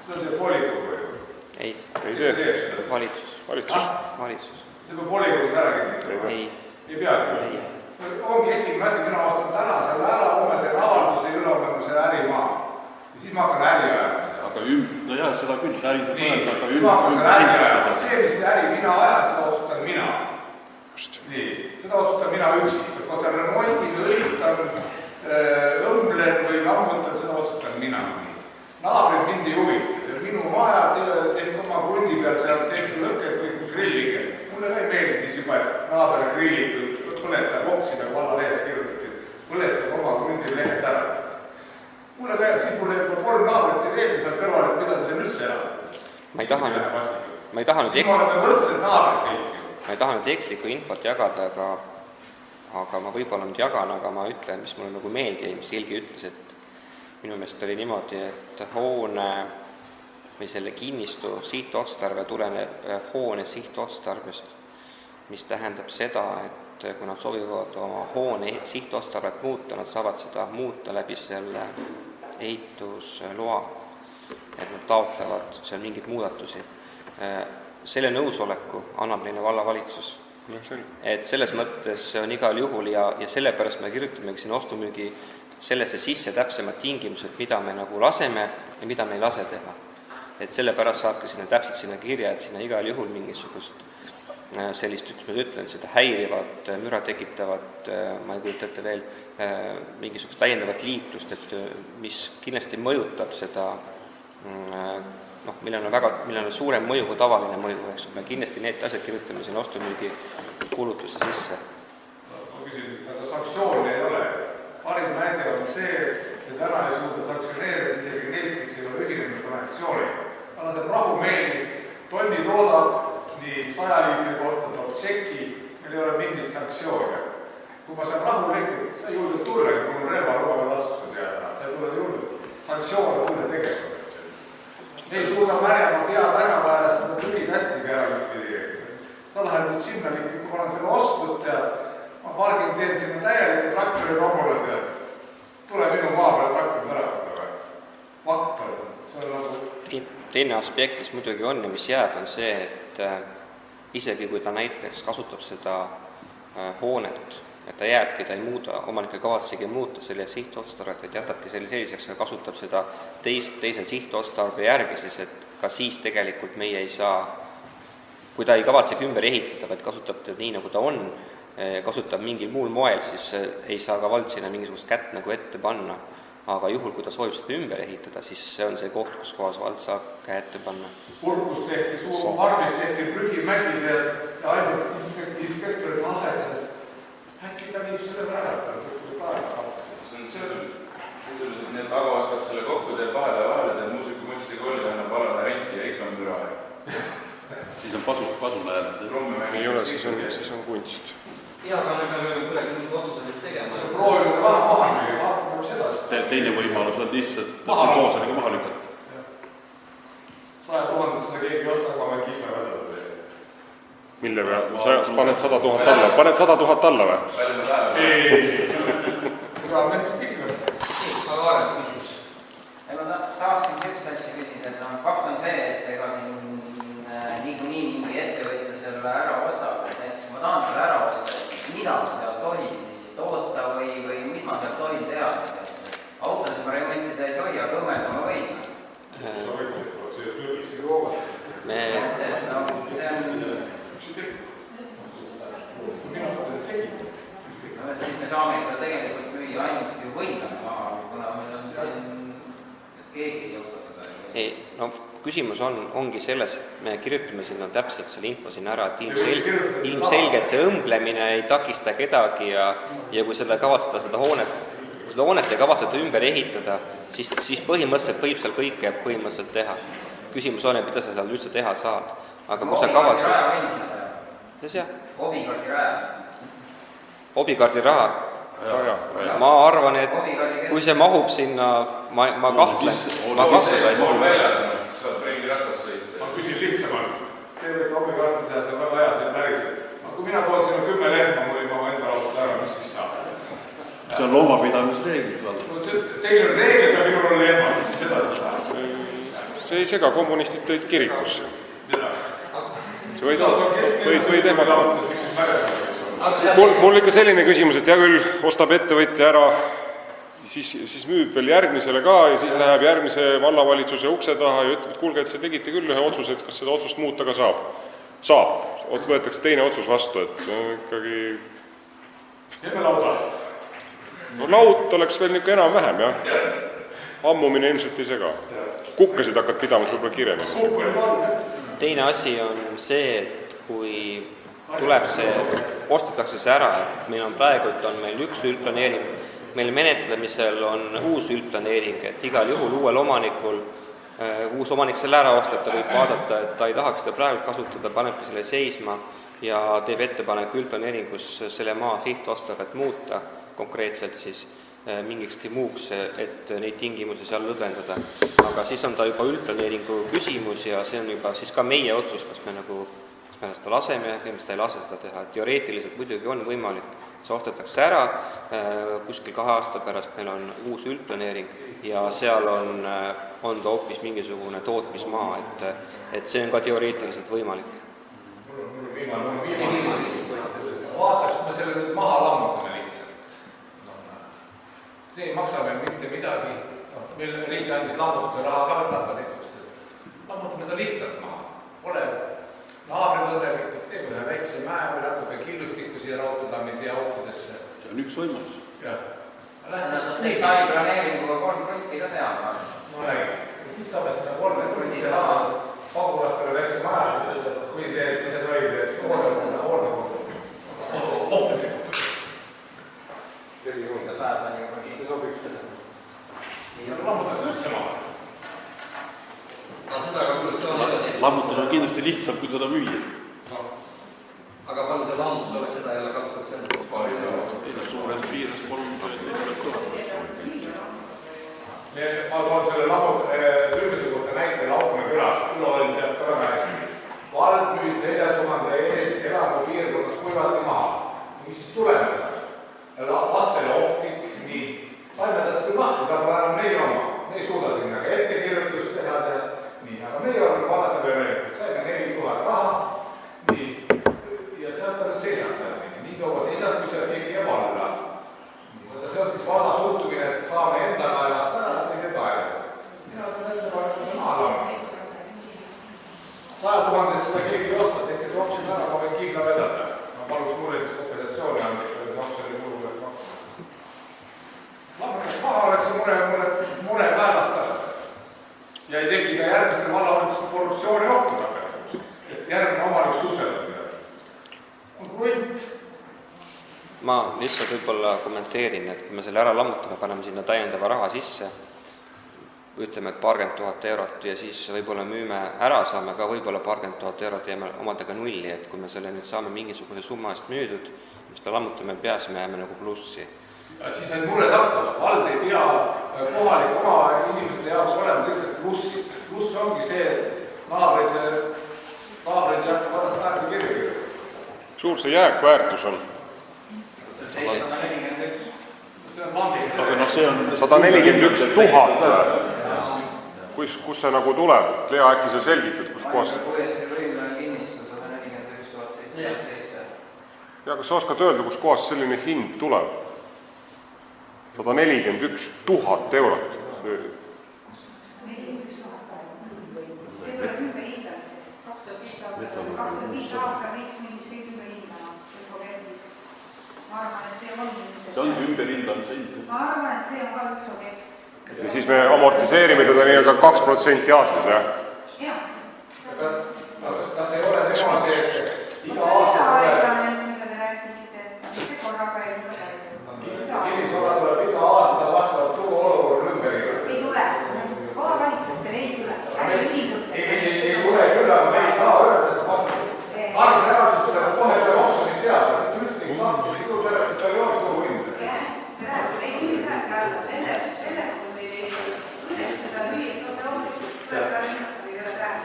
See on see volikogu ju. Ei tee. Valitsus. See peab volikogu ära kinnitada? Ei peagi? Ongi esimene asi, mina ostan täna selle ära, homme teen avalduse ülehomme selle ärimaa. Ja siis ma hakkan äri ajama. Aga no jah, seda küll, äri saab mõelda, aga ma hakkan selle äri ajama. See, mis äri mina ajan, seda otsustan mina. Nii, seda otsustan mina üksi. Kas ma seal remondin, õlitan, õmblen või lammutan, seda otsustan mina. Naabrid mind ei huvita. Minu maja tehti oma krundi peal, seal tehti lõkked või grillige. Mulle ei meeldi siis juba, et naaber grillib põletab oksida valla lehes kirjutati, põletab oma krundi lehed ära. Mulle veel, siis mulle 3 naabrit ei veeldi seal kõrval, et mida ta seal üldse elab. Ma ei taha nüüd ekslikku infot jagada, aga ma võib-olla nüüd jagan, aga ma ütlen, mis mulle nagu meeldi, mis Ilgi ütles, et minu meelest oli niimoodi, et hoone või selle kinnistu sihtotstarve tuleneb hoone sihtotstarbest, mis tähendab seda, et kui nad soovivad oma hoone sihtotstarvet muuta, nad saavad seda muuta läbi selle ehitusloa, et nad taotlevad seal mingeid muudatusi. Selle nõusoleku annab neile vallavalitsus. Et selles mõttes on igal juhul ja sellepärast me kirjutamegi siin ostumüügi sellesse sisse täpsemad tingimused, mida me nagu laseme ja mida me ei lase teha. Et sellepärast saabki sinna täpselt sinna kirja, et sinna igal juhul mingisugust sellist, üks ma ütlen, seda häirivat, müra tekitavat, ma ei kujuta ette veel, mingisugust täiendavat liiklust, et mis kindlasti mõjutab seda, millel on suurem mõju kui tavaline mõju, eks me kindlasti need asjad kirjutame siin ostumüügi kuulutuse sisse. Ma küsin, aga sanktsiooni ei ole. Parim näide on see, et täna ei suuda sanktsioneerida isegi neid, kes ei ole ühinenud konventsiooni. Aga ta rahumeeli, tonni toodab, nii 100 liitri kohta toob tšeki, meil ei ole mingit sanktsioone. Kui ma saan rahulikult, sa ei julge tulla, kui mul relva lubavad astused jääda, sa ei tule julge sanktsioone tulla tegema. Me ei suuda Märjamaa pead ära vaja, seda tüli hästiga ära likvideerida. Sa lähed nüüd sinna, kui ma olen selle ostnud tead, ma pargin teen sinna täielikult traktori romule tead. Tule minu maa peal traktorid ära võtta või? Vaktor, see on nagu... Teine aspekt, mis muidugi on ja mis jääb, on see, et isegi kui ta näiteks kasutab seda hoonet, et ta jääbki, ta ei muuda, omanik ei kavatsegi muuta selle sihtotstarvet, et jätabki selliseks ja kasutab seda teise sihtotstarbe järgi, siis et ka siis tegelikult meie ei saa, kui ta ei kavatsegi ümber ehitada, vaid kasutab ta nii, nagu ta on, kasutab mingil muul moel, siis ei saa ka vald sinna mingisugust kätt nagu ette panna. Aga juhul, kui ta soovib seda ümber ehitada, siis see on see koht, kus kohas vald saab käe ette panna. Purkus tehti, suur parvis tehti prügimägid ja ainult inspektorid lahedas, et äkki ta viib selle ära. Need taga vastab selle kokku, teeb vahele, teeb muusikumunsti kolli, annab valane renti ja ikka on müra. Siis on pasunäärad. Ei ole, siis on kunst. Ja, aga me peame kuidagi nüüd otsused tegema. Proovime maha müüa, vaatame sedasi. Teine võimalus on lihtsalt koosaniga maha lükata. 100 000 seda keegi ei osta, aga me kiipe võtame. Mille peal? Paned 100 000 alla? Paned 100 000 alla või? Ei. Aga mennast kiipe. Aga Aare, küsimus. Ma tahaksin sellist asja küsida, et fakt on see, et ega siin niikuinii mingi ettevõtja selle ära ostab, et näiteks ma tahan selle ära osta, mida ma seal tohin siis toota või mis ma seal tohin teha. Autosid ma remontida ei tohi, aga õmmelda ma võin. Siis me saame ikka tegelikult müüa ainult ju võimlane maha, kuna meil on siin, et keegi ei osta seda. Ei, no küsimus ongi selles, et me kirjutame sinna täpselt selle info sinna ära, et ilmselgelt see õmblemine ei takista kedagi ja kui seda kavatseda seda hoonet ei kavatseta ümber ehitada, siis põhimõtteliselt võib seal kõike põhimõtteliselt teha. Küsimus on, mida sa seal üldse teha saad. Aga kui sa kavatsed... Obikardi raha? Ma arvan, et kui see mahub sinna, ma kahtlen. Ma küsin lihtsamalt. Te võite obikardi teha, see on väga hea, see on päriselt. Kui mina toon sinna 10 lehma, mul ei maha enda autot ära, mis siis saab? See on loomapidamisreeglid. Teil on reeglid ja minul on lehmad, mis edasi saab? See ei sega, kommunistid tõid kirikusse. See võid ehmatada. Mul ikka selline küsimus, et hea küll, ostab ettevõtja ära, siis müüb veel järgmisele ka ja siis läheb järgmise vallavalitsuse ukse taha ja ütleb, et kuulge, et see tegite küll ühe otsuse, et kas seda otsust muuta ka saab. Saab. Võetakse teine otsus vastu, et ikkagi... Teeme lauda. No laud oleks veel niisugune enam-vähem, jah. Ammumine ilmselt ei sega. Kukkasid hakkad pidama, siis võib-olla kirjemini. Teine asi on see, et kui tuleb see, ostetakse see ära, et meil on praegult meil üks üldplaneering, meil menetlemisel on uus üldplaneering, et igal juhul uuel omanikul, uus omanik selle ära ostab, ta võib vaadata, et ta ei tahaks seda praegu kasutada, panebki selle seisma ja teeb ettepaneku üldplaneeringus selle maa sihtotstarvet muuta konkreetselt siis mingikski muuks, et neid tingimusi seal lõdvendada. Aga siis on ta juba üldplaneeringu küsimus ja see on juba siis ka meie otsus, kas me seda laseme ja me seda ei lase seda teha. Teoreetiliselt muidugi on võimalik, see ostetakse ära, kuskil 2 aasta pärast meil on uus üldplaneering ja seal on ta hoopis mingisugune tootmismaa, et see on ka teoreetiliselt võimalik. Vaataks, kui me selle nüüd maha lammutame lihtsalt. See ei maksa meil mitte midagi. Meil riik andis lammutuse raha ka võtata näiteks. Lammutame ta lihtsalt maha. Pole naabrid õnnelikult, teeme ühe väikse mäe või natuke killustikku siia raudadamid ja autodesse. See on üks võimalus. Jah. Detailplaneeringuga 3 krutti ka teha. Ma räägin. Mis saame sinna 3 krutti teha? Pagulastele väikse maja, kui teed ise tohib, et hooldekogu. See sobib. Lammutas üldse maha. Lammutada on kindlasti lihtsam, kui seda müüa. Aga palju see lammutada, et seda ei ole kasutatud? Suures piires 30 Ma toon selle Türgise kohta näite Laukme külas. Üleolin teab ka väga hästi. Vald müüs 4000 eest elamupiirkonnas kuivati maha. Mis siis tulemus? Lastele ohtlik, nii. Saime tast küll mahtu, ta pole enam meie oma. Me ei suuda sinna ka ettekirjutust teha. Nii, aga meie oleme vanase verelikult. Saime 4000 raha. Nii. Ja sealt on nüüd seisata. Nii kaua seisat, kui seal keegi jääb alla. See on siis valla suhtumine, et saame enda kaelast ära, teised aega. Mina olen enda kaelast maha lammut. 100 000 seda keegi ei osta, tehke see oksjon ära, ma võin kiiga vedada. Ma paluks muredest kompensatsiooni andis selles oksjoni kuluvõet maksa. Lammutas maha oleks see mure päevast ära. Ja ei teki ka järgmistel vallavalitsuste korruptsiooni ohtu tegelikult. Et järgmine omalik susserdab midagi. On krunt. Ma lihtsalt võib-olla kommenteerin, et kui me selle ära lammutame, paneme sinna täiendava raha sisse, ütleme, et 20 000 eurot ja siis võib-olla müüme ära, saame ka võib-olla 20 000 eurot jääme omadega nulli, et kui me selle nüüd saame mingisuguse summa eest müüdud, mis ta lammutame pea, siis me jääme nagu plussi. Siis need mured hakkavad, vald ei pea kohalik oma inimeste jaoks olema lihtsalt plussi. Pluss ongi see, et naabreid jätkab vaadata äärde kirju. Suur see jääkväärtus on? 141 000. kus see nagu tuleb? Lea, äkki sa selgitad, kus kohas? Kuressaare võimlane kinnistus 141 707. Ja kas sa oskad öelda, kus kohas selline hind tuleb? 141 000 eurot. See on ümberhindamise hind. Ma arvan, et see on ka üks objekt. Ja siis me amortiseerime teda nii-öelda 2% aastas, jah? Jah. Kas ei ole niimoodi, et iga aasta tuleb... Mida te rääkisite, see korraga ei tule. Kinnisvara tuleb iga aasta vastavalt turuolukorra ümberhinda. Ei tule. Omavalitsustel ei tule. Ei tule küll, aga me ei saa öelda, et see maksab. Arvreaalsusele kohe peab oksjonist teada. Ühtegi maksab turuperioodi turuhind. See läheb ei müügi alla. Selle, kui seda müües otse loomulikult tuleb ka hinnata või ei ole tähes.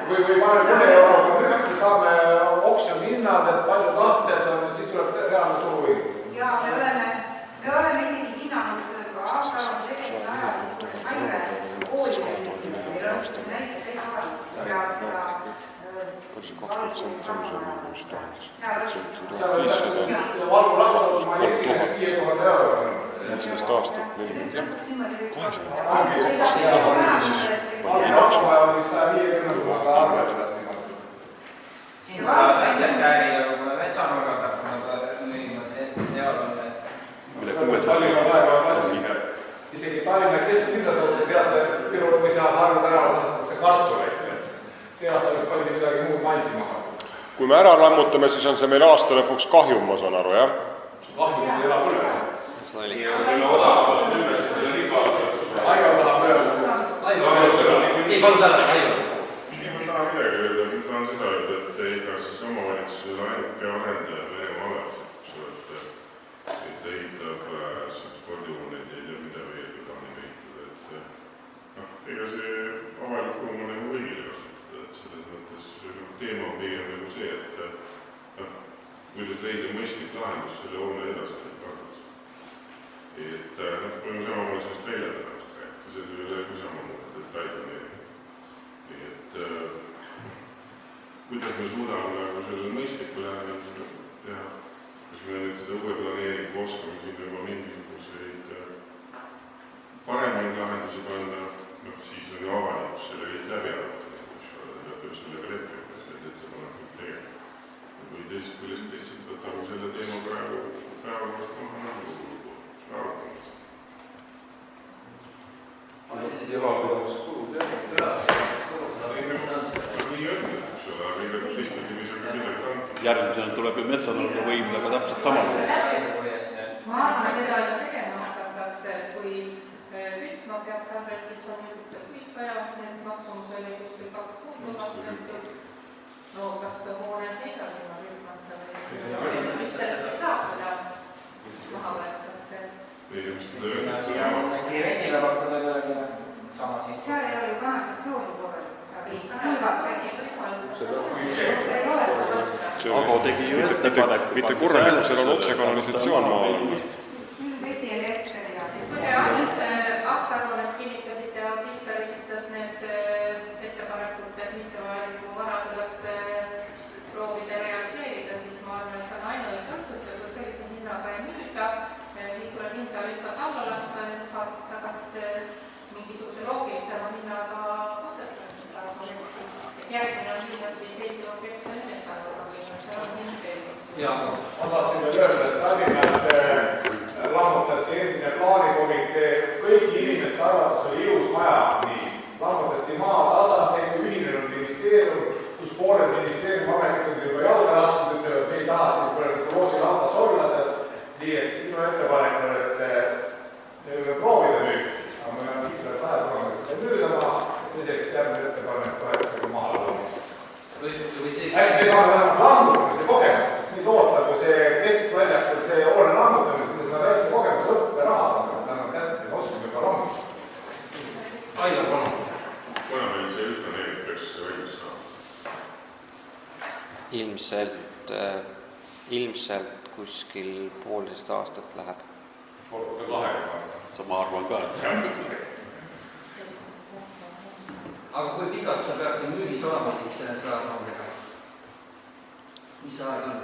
Või paneme 10 euroga müüki, saame oksjoni hinnad, et palju tahted on, siis tuleb reaalne turuhind. Ja me oleme isegi hinnanud ka aastaarvuse tegemise ajal Aire koolides, meil on see näiteks kõik avalikud ja seda valgurahvas, ma ei eksi, 5000 eurot. 15 aastat, 40 jah. 800. Valgurahvaja on vist 150 000 arvestada. Siin on metsakääril, kui me metsanurgad hakkame lõima, seal on need... Isegi Tallinna kesklinnas olete teate, või seal Harju tänaval kasutatakse kartuleid. See aasta vist pandi midagi muud maitsi maha. Kui me ära lammutame, siis on see meil aasta lõpuks kahjum, ma saan aru, jah? Kahjum ei elab üle. Aivar tahab öelda. Ei, palun täna, Aivar. Ma tahan midagi öelda, ma tahan seda öelda, et ega siis omavalitsusel ainuke arendaja Venemaa alas, et ehitab spordihooneid ja mida veel ei taha ehitada, et ega see avalik ruum on nagu kõigile kasutada, et selles mõttes teema on pigem nagu see, et kuidas leida mõistlik lahendus selle hoone edasi kasutamiseks. Et kui me samamoodi sellest väljatänavust rääkida, see ei ole kui samamoodi detailplaneering. Et kuidas me suudame nagu selle mõistliku lähenemisega teha, kas me nüüd seda uue planeeringu oskame siin juba mingisuguseid paremaid lahendusi panna, siis on ju avalikkus selle kõik läbi arvatud, ja peab sellega leppima, et need ettepanekud tegema. Või teisest küljest lihtsalt võtame selle teema praegu päevast maha nagu arutamist. Ülalpidamiskulud, jah. Järgmisena tuleb ju metsanurga võimlega täpselt sama. Ma arvan, seda tegema hakatakse, kui kütma peab täpselt, siis on kõik vaja, need maksumus oli kuskil 26 000. No kas hoone seisab ilma kütmata või mis sellest siis saab, mida maha võetakse? Ja on rendile pakkuda kellelegi sama siin. Seal ei ole ju kanalisatsiooni korralikult. Ago tegi ju ettepanek. Mitte korralikult, seal on otse kanalisatsioon maa all. Vesi ja elekter ja... Kui te alles aastaarvalet kinnitasite ja Piikar esitas need ettepanekud, et mittevajaliku vara tuleks proovida realiseerida, siis ma arvan, et see on ainuõige otsus, ja kui sellise hinnaga ei müüda, siis tuleb hinda lihtsalt alla lasta ja siis tagasi mingisuguse loogilisema hinnaga ostetakse. Järgmine on kindlasti seisva objekti metsanurgaga, see on Ma tahtsin veel öelda, et Tallinnas lammutati endine plaanikomitee, kõigi inimeste arvates oli ilus maja, nii lammutati maa tasa, tehti ühinenud ministeerium, kus pooled ministeeriumi ametnikud juba jalga lastud, ütlevad, et me ei taha siin Rootsi randas olla, nii et minu ettepanek on, et proovida nüüd, aga me oleme pikalt aja tulema, et nüüd on maha, teiseks järgmine ettepanek võetakse maha lammutama. Äkki me saame vähemalt lammutamise kogemust, nii toota, kui see keskväljakul see hoone lammutamine, kui seda väikse kogemuse õpperaha annab kätte, me oskame ka lammutada. Aivar, palun. Kuna meil see üldplaneering peaks valmis saama? Ilmselt kuskil 1,5 aastat läheb. Ma arvan ka, et aga kui pikalt sa peaksid müügis olema, siis sa saadega? Mis aeg on?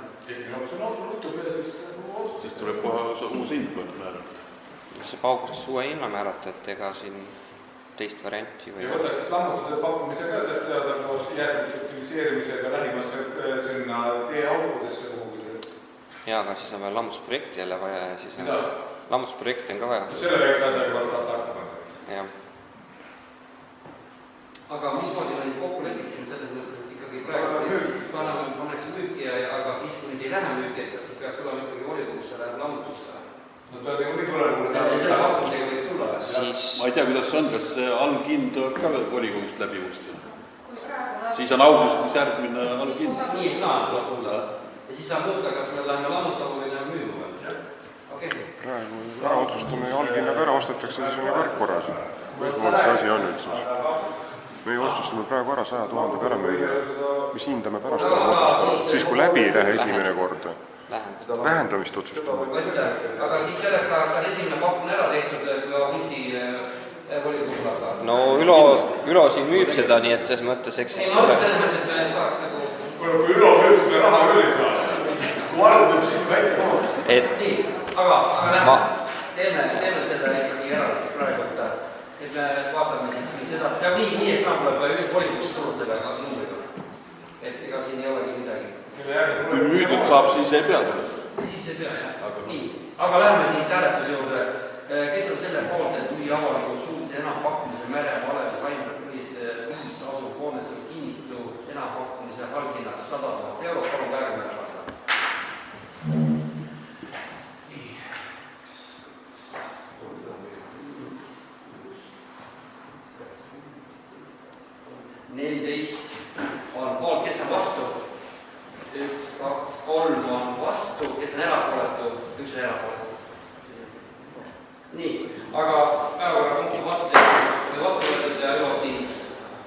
Siis tuleb kohe uus hind määrata. See paugustas uue hinna määrata, et ega siin teist varianti või... Ja võtaks lammutuse pakkumise ka, et teada koos järgmise optimiseerimisega lähimasse sinna teeaukudesse kuhugi. Jaa, aga siis on veel lammutusprojekti jälle vaja ja siis on... Lammutusprojekti on ka vaja. Selle väikse asjaga saab hakkama. Jah. Aga mismoodi me kokku lepitsime selles mõttes, et ikkagi praegu siis pannakse müüki, aga siis kui nüüd ei lähe müüki, et siis peaks tulema ikkagi volikogusse, läheb lammutusse. No ta on nii tulemulle selle pakkumisega võiks tulla. Ma ei tea, kuidas on, kas alghind tuleb ka volikogust läbi uuesti? Siis on augustis järgmine alghind. Nii, tuleb tulla. Ja siis saab muuta, kas me läheme lammutama või läheme müüma. Praegu ära otsustame ja alghinnaga ära ostetakse, siis on ju kõik korras. Mismoodi see asi on nüüd siis? Me otsustame praegu ära 100 000 ära müüa. Mis hinda me pärast oleme otsustanud? Siis kui läbi ei lähe esimene kord. Vähendamist otsustame. Aga siis selleks ajaks on esimene pakkumine ära tehtud, kui Augussi volikogu tuleb. No Ülo siin müüb seda, nii et ses mõttes eks siis... Ei, ma selles mõttes, et me saaks nagu... Kui Ülo müüb seda raha küll ei saa. Kui arvutab, siis väike koht. Nii, aga lähme, teeme seda ikkagi ära praegu, et me vaatame siis seda, peab nii, et nad tuleb volikogus turul sellega numbriga. Et ega siin ei olegi midagi. Kui müüdud saab, siis ei pea tulema. Siis ei pea, jah. Nii, aga läheme siis hääletuse juurde. Kes on selle poolt, et müüa avaliku suulise enampakkumise Märjamaa Alevis Ainult 5 asub hoonesse kinnistu enampakkumise alghinnaks 100 000 €, palun väärime ära. Nii. 14 on poolt, kes on vastu? 1, 2, 3 on vastu, kes on erapooletu? 1 on erapooletu. Nii, aga päevakorrapunkt on vastu võetud ja Ülo siis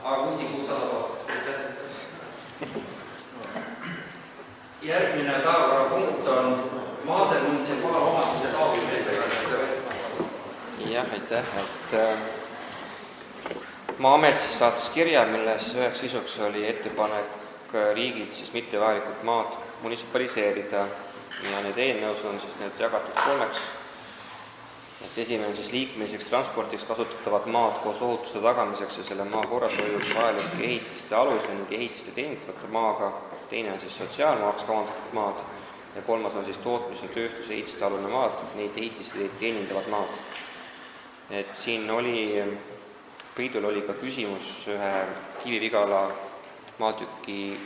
Augussi 600 000. Järgmine päevakorrapunkt on maade munitsipaalomanduse taotlusega. Jah, aitäh, et Maa-amet siis saatis kirja, mille siis üheks sisuks oli ettepanek riigilt siis mittevajalikud maad munitsipaliseerida ja need eelnõus on siis need jagatud 3. Et esimene siis liikmeliseks transportiks kasutatavad maad koos ohutuse tagamiseks ja selle maa korrashoiuks vajalike ehitiste aluse ning ehitiste teenitavate maaga, teine on siis sotsiaalmaaks kavandatud maad ja 3. on siis tootmis- ja tööstuse ehitiste alune maad, neid ehitiste teenindavad maad. Et siin oli, Priidul oli ka küsimus ühe Kivi-Vigala maatüki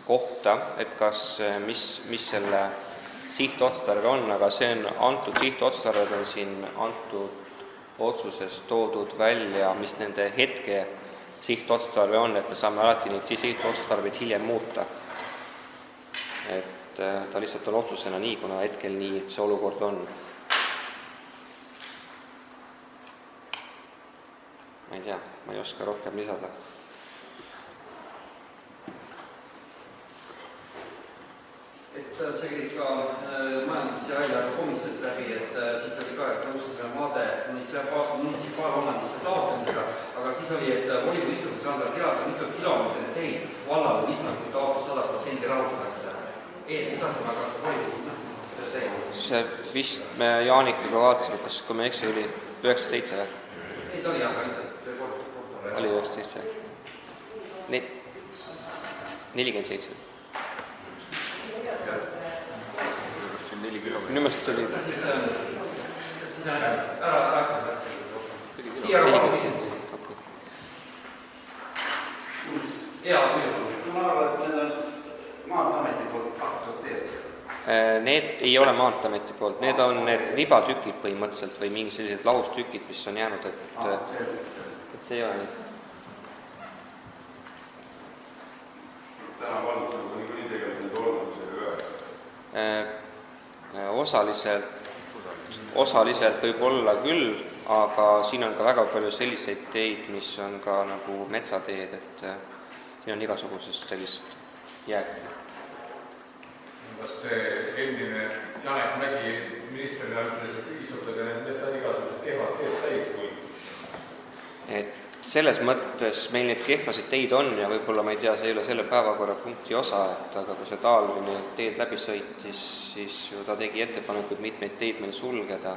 kohta, et kas, mis selle sihtotstarve on, aga see on antud sihtotstarved on siin antud otsuses toodud välja, mis nende hetke sihtotstarve on, et me saame alati neid sihtotstarveid hiljem muuta. Et ta lihtsalt on otsusena nii, kuna hetkel nii see olukord on. Ma ei tea, ma ei oska rohkem lisada. Et see käis ka majandus- ja eelarvekomisjonist läbi, et siis oli ka, et nõustusime maade munitsipaalomandisse taotlemisega, aga siis oli, et volikogu istungil saada teada, mitu kilomeetrit teid vallale istungil taotlus 100% rahutatakse. Lisasime aga volikogu tegema. See vist me Jaanikuga vaatasime, kas kui me eksi oli 97 või? Ei, ta oli aga lihtsalt oli 97. 47. Minu meelest oli... Siis on ära hakanud. 40. Hea, küll. Ma arvan, et need on Maanteeameti poolt pakutud teed. Need ei ole Maanteeameti poolt, need on need ribatükid põhimõtteliselt või mingi sellised lahustükid, mis on jäänud, et see ei ole nii. Täna valdusega nii tegelikult nüüd olematusega ühe? Osaliselt võib olla küll, aga siin on ka väga palju selliseid teid, mis on ka nagu metsateed, et siin on igasugusest sellist jääki. Kas see endine Janek Mägi ministrina ütles, et istutage need metsad igasugused kehvad teed täis, kui... Et selles mõttes meil neid kehvasid teid on ja võib-olla ma ei tea, see ei ole selle päevakorrapunkti osa, et aga kui see Taalri need teed läbi sõitis, siis ju ta tegi ettepanekuid mitmeid teid meil sulgeda,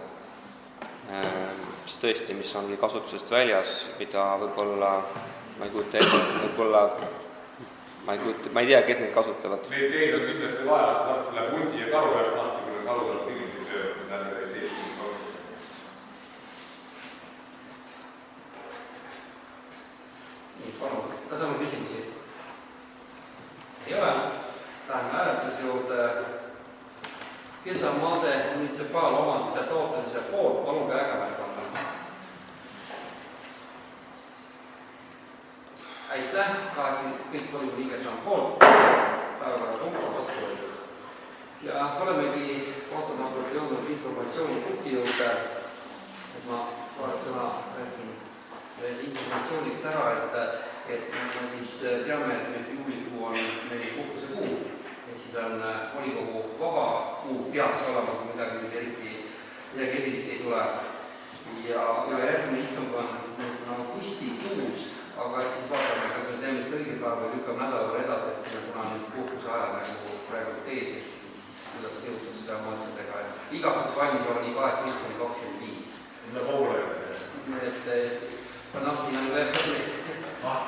mis tõesti, mis ongi kasutusest väljas, mida võib-olla, ma ei kujuta ette, võib-olla ma ei tea, kes neid kasutavad. Neid teid on kindlasti vaja, seda läheb hundi ja karu läheb lahti, kui karu tuleb tingimusi sööb, näete ei teed. Nii, palun, kas on küsimusi? Ei ole. Läheme hääletuse juurde. Kes on maade munitsipaalomandise taotlemise poolt? Palun käega märgata. Aitäh, kõik volikogu liiget on poolt, päevakorra punkt on vastu võetud. Ja olemegi ootamatult jõudnud informatsioonipunkti juurde, et ma paar sõna räägin veel informatsiooniks ära, et me siis teame, et nüüd juulikuu on meil puhkusekuu, ehk siis on volikogu vaba kuu, peaks olema, kui midagi erilist ei tule. Ja järgmine istung on augustikuus, aga siis vaatame, kas me teeme seda õige päeva või lükkame nädala edasi, et siin on kuna nüüd puhkuse ajal nagu praegu tees, siis kuidas jõutus oma asjadega. Igasuks valmis olla nii 18.25. Mida poole? Siin on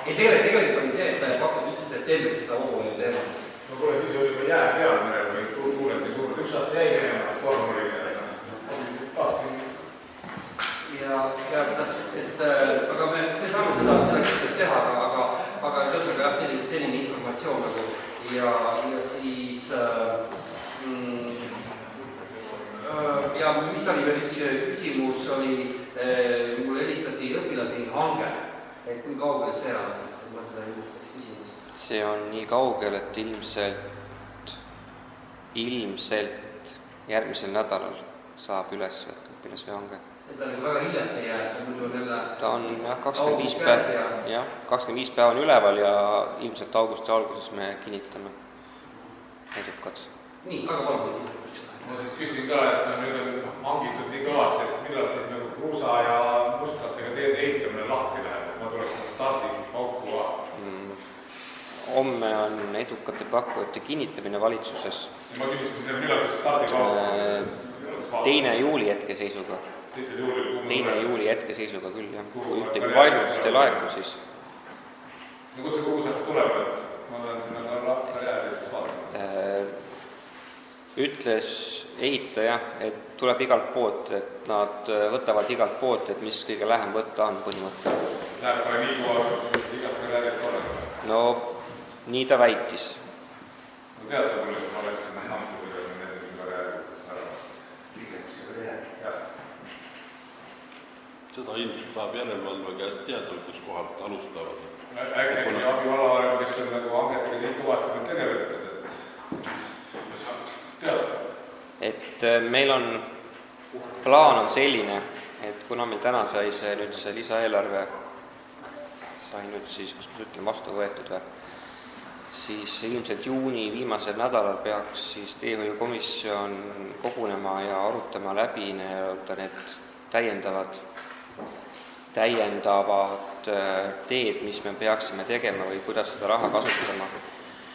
tegelikult oli see, et 21. septembris seda hoogu ju teema. No kuule, kui see oli juba jää peal merel või tuulet ei suured, üks aasta jäi venema, torm oli aga me saame seda küsimust teha, aga tõsega selline informatsioon nagu ja siis ja mis oli veel üks küsimus oli, mulle helistati õpilasi hange, et kui kaugele see on, et ma seda juhustaks küsimust. See on nii kaugel, et ilmselt järgmisel nädalal saab üles õpilasvee hange. Et ta nagu väga hiljas ei jää, muidu on jälle ta on 25 päeva on üleval ja ilmselt augusti alguses me kinnitame edukad. Nii, aga palun. Ma siis küsin ka, et nüüd on hangitud nii kõvasti, et millal siis nagu kruusa ja mustlatega teede ehitamine lahti läheb, et ma tuleks stardipauku Homme on edukate pakkujate kinnitamine valitsuses. Ma küsisin, millal siis stardipauku? 2. juuli hetkeseisuga. 2. juuli hetkeseisuga küll, jah. Kui ühtegi vaidlustust ei laeku, siis... No kus see kruusa tuleb, et ma tahan sinna ka lapsa jääda ja siis vaatama? Ütles ehitaja, et tuleb igalt poolt, et nad võtavad igalt poolt, et mis kõige lähem võtta on põhimõte. Läheb ka nii kui igast karjäärist olema? No nii ta väitis. No teate mulle, et ma läksin hanku või nende karjäärist ära. Ligemuse karjääri. Seda ilmselt saab järelevalve käest teada, kus kohalt alustavad. Äkki abivalavarim, kes on nagu hangetega nii kõvasti nüüd tegelevad, et meil on, plaan on selline, et kuna meil täna sai see lisaeelarve, sai nüüd siis, kus ma ütlen, vastu võetud või, siis ilmselt juuni viimasel nädalal peaks siis teehoiukomisjon kogunema ja arutama läbi need täiendavad teed, mis me peaksime tegema või kuidas seda raha kasutama.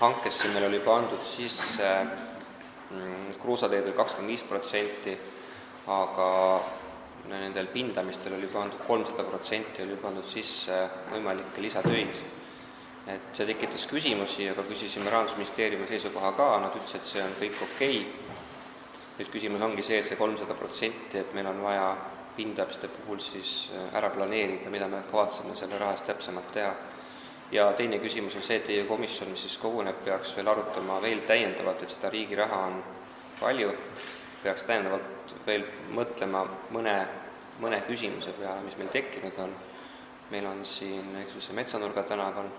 Hankesse meil oli pandud sisse kruusateedel 25%, aga nendel pindamistel oli pandud 300%, oli pandud sisse võimalikke lisatöid. Et see tekitas küsimusi, aga küsisime Rahandusministeeriumi seisukoha ka, nad ütlesid, et see on kõik okei. Nüüd küsimus ongi see 300%, et meil on vaja pindamiste puhul siis ära planeerida, mida me kavatseme selle rahast täpsemalt teha. Ja teine küsimus on see, et teie komisjon, mis siis koguneb, peaks veel arutama veel täiendavalt, et seda riigi raha on palju, peaks täiendavalt veel mõtlema mõne küsimuse peale, mis meil tekkinud on. Meil on siin, see Metsanurga tänav on,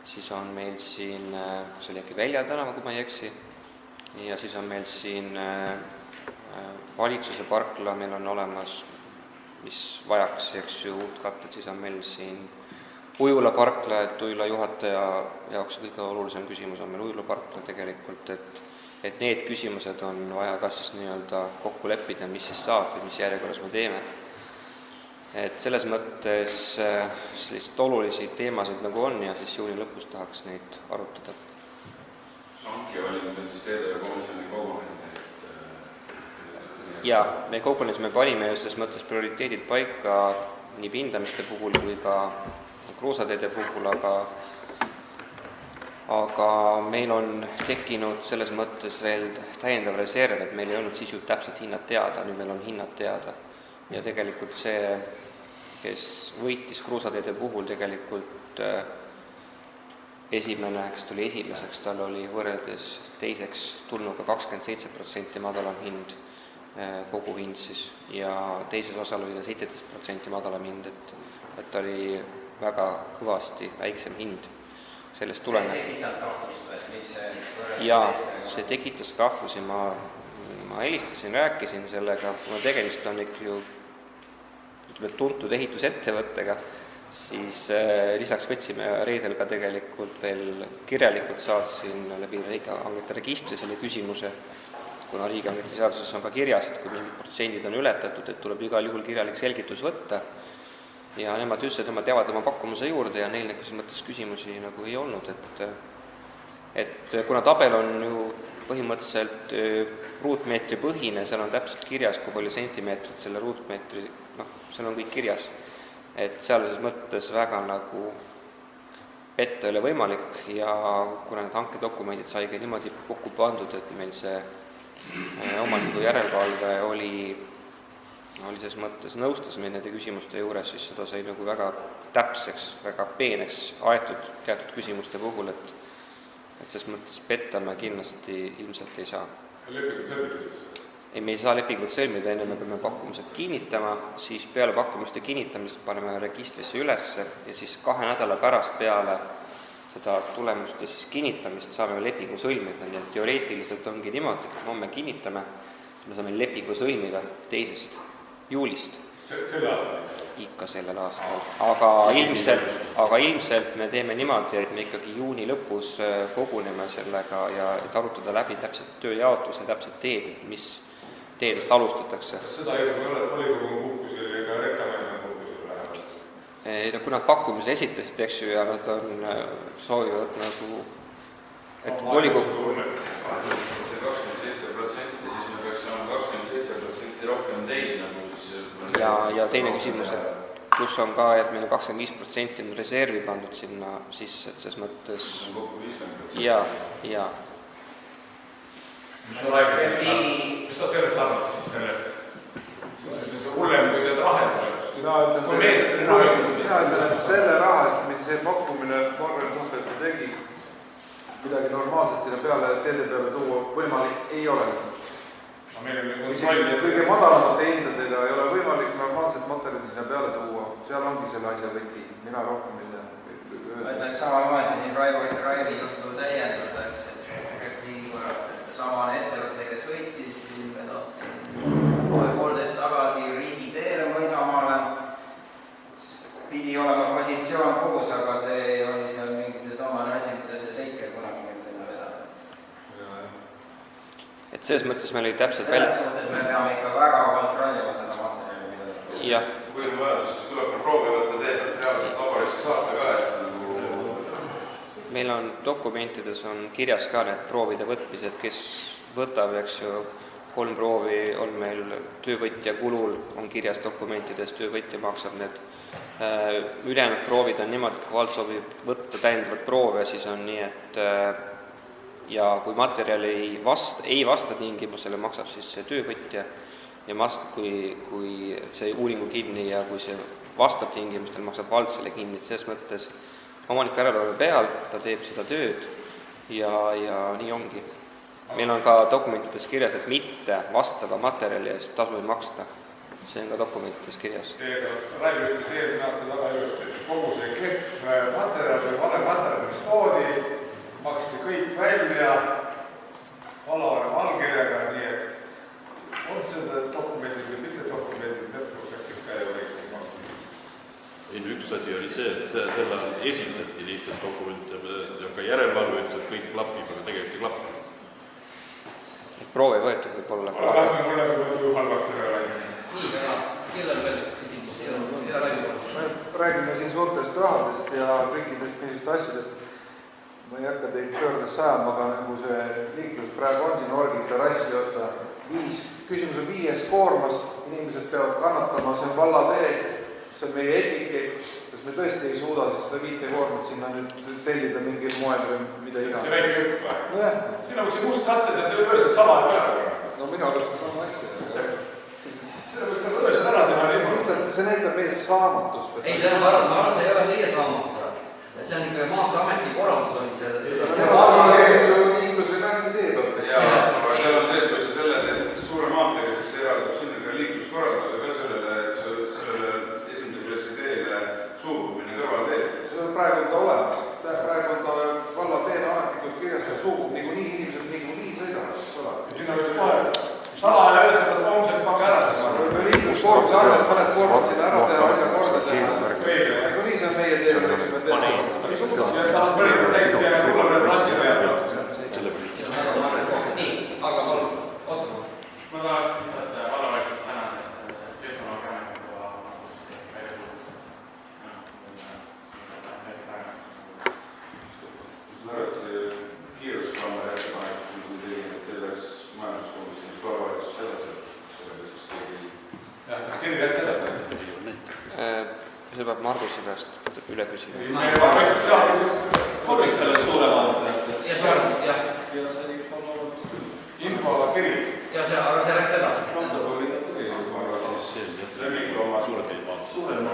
siis on meil siin, kus oli äkki Välja tänava, kui ma ei eksi, ja siis on meil siin valitsuse parkla, meil on olemas, mis vajaks, uut kattet, siis on meil siin Ujula parkla, et Ujula juhataja jaoks kõige olulisem küsimus on meil Ujula parkla tegelikult, et need küsimused on vaja ka siis kokku leppida, mis siis saab ja mis järjekorras me teeme. et selles mõttes selliseid olulisi teemasid nagu on ja siis juuni lõpus tahaks neid arutada. Sanki valimisel siis teedekomisjoni kogunemine? Jaa, me kogunesime, panime selles mõttes prioriteedid paika nii pindamiste puhul kui ka kruusateede puhul, aga meil on tekkinud selles mõttes veel täiendav reserv, et meil ei olnud siis ju täpselt hinnad teada, nüüd meil on hinnad teada. Ja tegelikult see, kes võitis kruusateede puhul tegelikult esimene, kes tuli esimeseks, tal oli võrreldes teiseks tulnuga 27% madalam hind, koguhind siis, ja teises osal oli ta 17% madalam hind, et oli väga kõvasti väiksem hind. Sellest tuleneb. Jaa, see tekitas kahtlusi, ma helistasin, rääkisin sellega, kuna tegemist on ikka ju tuntud ehitusettevõttega, siis lisaks võtsime reedel ka tegelikult veel kirjalikult saatsin läbi riigihangete registri selle küsimuse, kuna riigihangete seaduses on ka kirjas, et kui mingid protsendid on ületatud, et tuleb igal juhul kirjalik selgitus võtta. Ja nemad ütlesid, et nemad jäävad oma pakkumuse juurde ja neil mõttes küsimusi nagu ei olnud, et kuna tabel on ju põhimõtteliselt ruutmeetri põhine, seal on täpselt kirjas, kui palju sentimeetrit selle ruutmeetri, seal on kõik kirjas, et seal mõttes väga nagu petta ei ole võimalik ja kuna need hankedokumendid saigi niimoodi kokku pandud, et meil see omaniku järelevalve oli selles mõttes nõustas meid nende küsimuste juures, siis seda sai nagu väga täpseks, väga peeneks aetud teatud küsimuste puhul, et selles mõttes petta me kindlasti ilmselt ei saa. Lepingut sõlmitud? Ei, me ei saa lepingut sõlmida, enne me peame pakkumused kinnitama, siis peale pakkumuste kinnitamist paneme registrisse üles ja siis 2 nädala pärast peale seda tulemuste siis kinnitamist saame lepingu sõlmida, nii et teoreetiliselt ongi niimoodi, et homme kinnitame, siis me saame lepingu sõlmida 2. juulist. Selle aastal? Ikka sellel aastal. Aga ilmselt me teeme niimoodi, et me ikkagi juuni lõpus koguneme sellega ja et arutada läbi täpselt tööjaotus ja täpselt teed, et mis teedest alustatakse. Kas seda ei ole volikogu puhkusel ega reklameerimise puhkusel läheb? Kui nad pakkumise esitasid, eks ju, ja nad soovivad nagu, et volikogu... See 27%, siis me peaks saama 27% rohkem teid nagu ja teine küsimus, et kus on ka, et meil 25% on reservi pandud sinna, siis selles mõttes... Jaa. Mis sa sellest arvad siis sellest? See on hullem, kui teed lahendada. Mina ütlen, et selle raha eest, mis see pakkumine Marvel Suhtelti tegi, midagi normaalselt sinna peale, teede peale tuua võimalik ei ole. Kõige madalamate hindadega ei ole võimalik normaalselt materjali sinna peale tuua, seal ongi selle asja võti, mina rohkem ei tea. Ma ütleks samamoodi siin Raivi juttu täienduseks, et repliigi korraks, et see samane ettevõte, kes võitis, vedas 3 tagasi riigiteele Mõisamaale, pidi olema positsioon koos, aga see oli seal mingi see samane asi, mida see Seiker kunagi meil sinna vedada. Et selles mõttes meil oli täpselt selles suhtes me peame ikka väga kontrollima seda materjali, mida jah. Kui on vajadus, siis tuleb proovi võtta teed reaalselt laborisse saata ka, et meil on dokumentides on kirjas ka need proovide võtmised, kes võtab, eks ju, 3 proovi on meil töövõtja kulul, on kirjas dokumentides, töövõtja maksab need. Ülejäänud proovid on niimoodi, et kui vald soovib võtta täiendavat proove, siis on nii, et ja kui materjal ei vasta tingimusele, maksab siis see töövõtja ja kui see uuringu kinni ja kui see vastab tingimustele, maksab vald selle kinni, et selles mõttes omaniku järelevalve peal, ta teeb seda tööd ja nii ongi. Meil on ka dokumentides kirjas, et mitte vastava materjali eest tasu ei maksta. See on ka dokumentides kirjas. Raivi ütles eelmine aasta väga ilusti, et kogu see kehv materjal või vale materjal, mis toodi, maksti kõik välja valavarem allkirjaga, nii et on seda dokumendid või mitte dokumendid, lõpuks läks ikka ja võiks maksta. Üks asi oli see, et selle esitati lihtsalt dokumente ja ka järelevalve ütles, et kõik klapib, aga tegelikult ei klapi. Proove võetud võib olla. Aga mulle võib halvaks ära. Nii, aga kellel veel küsimus ei olnud? me räägime siin suurtest rahadest ja kõikidest niisugust asjadest. Ma ei hakka teid pöördes sajama, aga nagu see liiklus praegu on siin Orgi terrassi otsa. Küsimus on 5 koormas, inimesed peavad kannatama, see on vallatee, see on meie etikeet. Kas me tõesti ei suuda siis seda 5 koormat sinna nüüd sellida mingil moel või mida iga? See väike jutt või? Nojah. Siin on see must katted, et öösed sama peale. No minu arvates sama asja. Seda võiks nagu öösed ära teha. Lihtsalt see näitab meie saamatust. Ei, ma arvan, see ei ole meie saamatus. See on ikka Maanteeameti korraldus oli see. Liikluse kästi teed on. Aga seal on see, et kui sa selle teed suure maanteega, siis see eraldab sinna ka liikluskorralduse ka sellele, et sellele esindaklassi teele suubumine kõrvalteed. See on praegu ta olemas. Praegu on ta vallateena ametlikult kirjas, ta suubub niikuinii inimesed niikuinii sõidavad. Sinna võiks kohe salaja öelda, homselt pange ära. Liikluskoormuse arvelt paned koormad sinna ära, see asja korda. Niikuinii see on meie teele, eks me teeme. Ja tahab võrgu täis ja kulla peale rassi peale. Nii, aga palun, oota. Ma tahaks lihtsalt vallavalitsus tänada, et Töökonnaga ametikoha välja tuleks. Ma arvan, et see kiiruskaamera ettepanek, mis me tegime, et selles majanduskomisjonis vallavalitsus edasi, sellega siis keegi... Jah, kas keegi peaks edasi? See peab Marduse käest üle küsima. Korriks selle suurema Jah. Info aga kiri. Ja see, aga see läks edasi. Lemmiklooma suurema.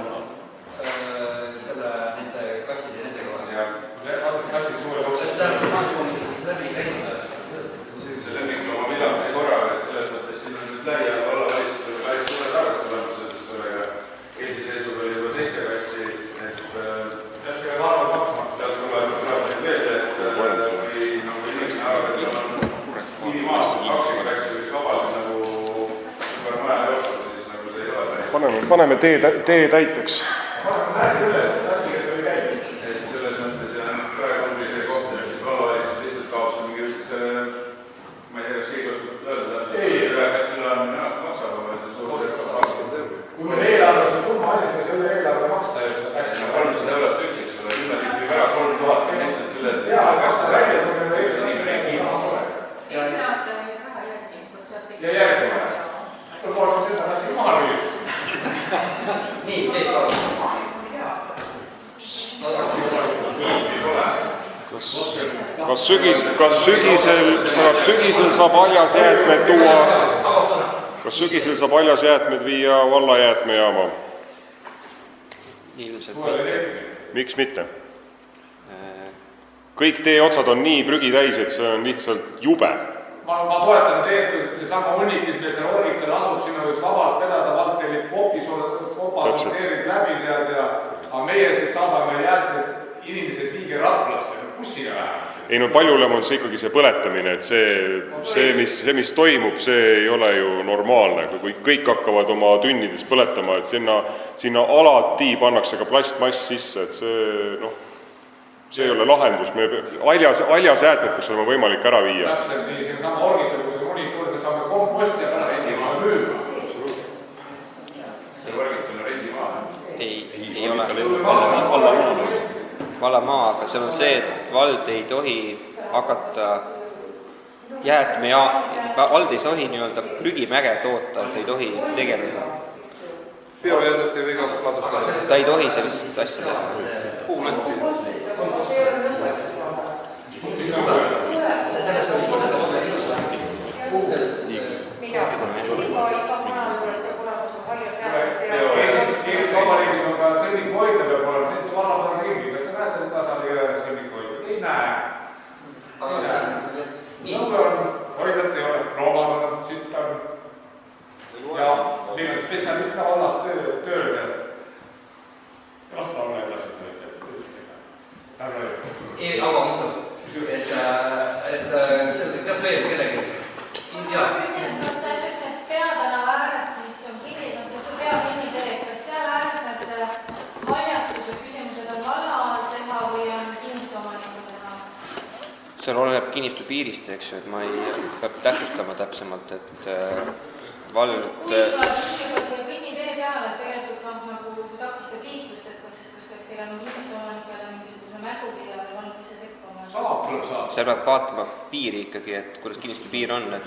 Selle nende kasside nende koha. Kassid suure see lemmiklooma pidamise korral, et selles mõttes siin on nüüd lähiajal vallavalitsusele päris suured arved tulemas, sest sellega eelsiseisud oli juba 7 kassi, et jäske varma pakma. sealt tuleb meelde, et kui inimene arvab, et on minimaalselt 2 kassi võiks vabalt nagu supermaja joostada, siis nagu see ei ole. Paneme tee täiteks. Paneme räägi üles, tassi, et oli käib. Et selles mõttes ja praegu ongi see koht, et vallavalitsus lihtsalt kaob mingi selle, ma ei tea, kas keegi oskab öelda, kas selle on maksab, aga see suur 20 €. Kui meil eelarves on summa ainult, me selle eelarve maksta ja seda hästi. 300 € tükk, eks ole, nüüd on ikkagi ära 3000 lihtsalt sellest. Jaa, kas see välja, kui meil Eesti kiimas ole. Eelmine aasta oli raha järgi. Ja järgmine. Kas oleks seda hästi maha lüüa? Nii, teed palun. Kas sügisel saab haljas jäätmed tuua, kas sügisel saab haljas jäätmed viia valla jäätmejaama? Ilmselt mitte. Miks mitte? Kõik teeotsad on nii prügi täis, et see on lihtsalt jube. Ma toetan teed, et seesama hunnik, mis meil seal Orgitel asub, sinna võiks vabalt vedada, valteerid kopis, kopa sorteerid läbi tead ja aga meie siis saadame jäätmed inimesed viige Raplasse, bussiga läheb. Ei no paljulem on see ikkagi see põletamine, et see, mis toimub, see ei ole ju normaalne, kui kõik hakkavad oma tünnides põletama, et sinna alati pannakse ka plastmass sisse, et see ei ole lahendus, haljas jäätmed peaks olema võimalik ära viia. Täpselt nii, siin sama Orgitel, kui see hunik tuleb, me saame komposti ja pärast rendimaa müüma. See Orgitel on rendimaa? Ei ole. Vallamaa, aga seal on see, et vald ei tohi hakata vald ei tohi nii-öelda prügimäge toota, et ei tohi tegeleda. Biojäädet ei või ka ladustada? Ta ei tohi sellist asja teha. Eesti Vabariigis on ka sõnnikuhoidla peab olema, mitu vallapärane ringi, kas te näete, et tasandil ühes sõnnikuhoidla? Ei näe. Nõue on, hoidlat ei ole, loomad on, sitt on. Ja meil on spetsialist ka vallas tööl. Las ta ole edasi tööd. Aga mis on? Kas veel kellegi? Ma küsin, kas ta ütleks, et peatänava ääres, mis on peakinnitee, kas seal ääres need haljastuse küsimused on valla teha või on kinnistuomaniku teha? Seal oleneb kinnistu piirist, eks ju, et ma peab täpsustama täpsemalt, et vald... Kui tuleb siia kinnitee peale, et tegelikult nagu seal peab vaatama piiri ikkagi, et kuidas kinnistu piir on, et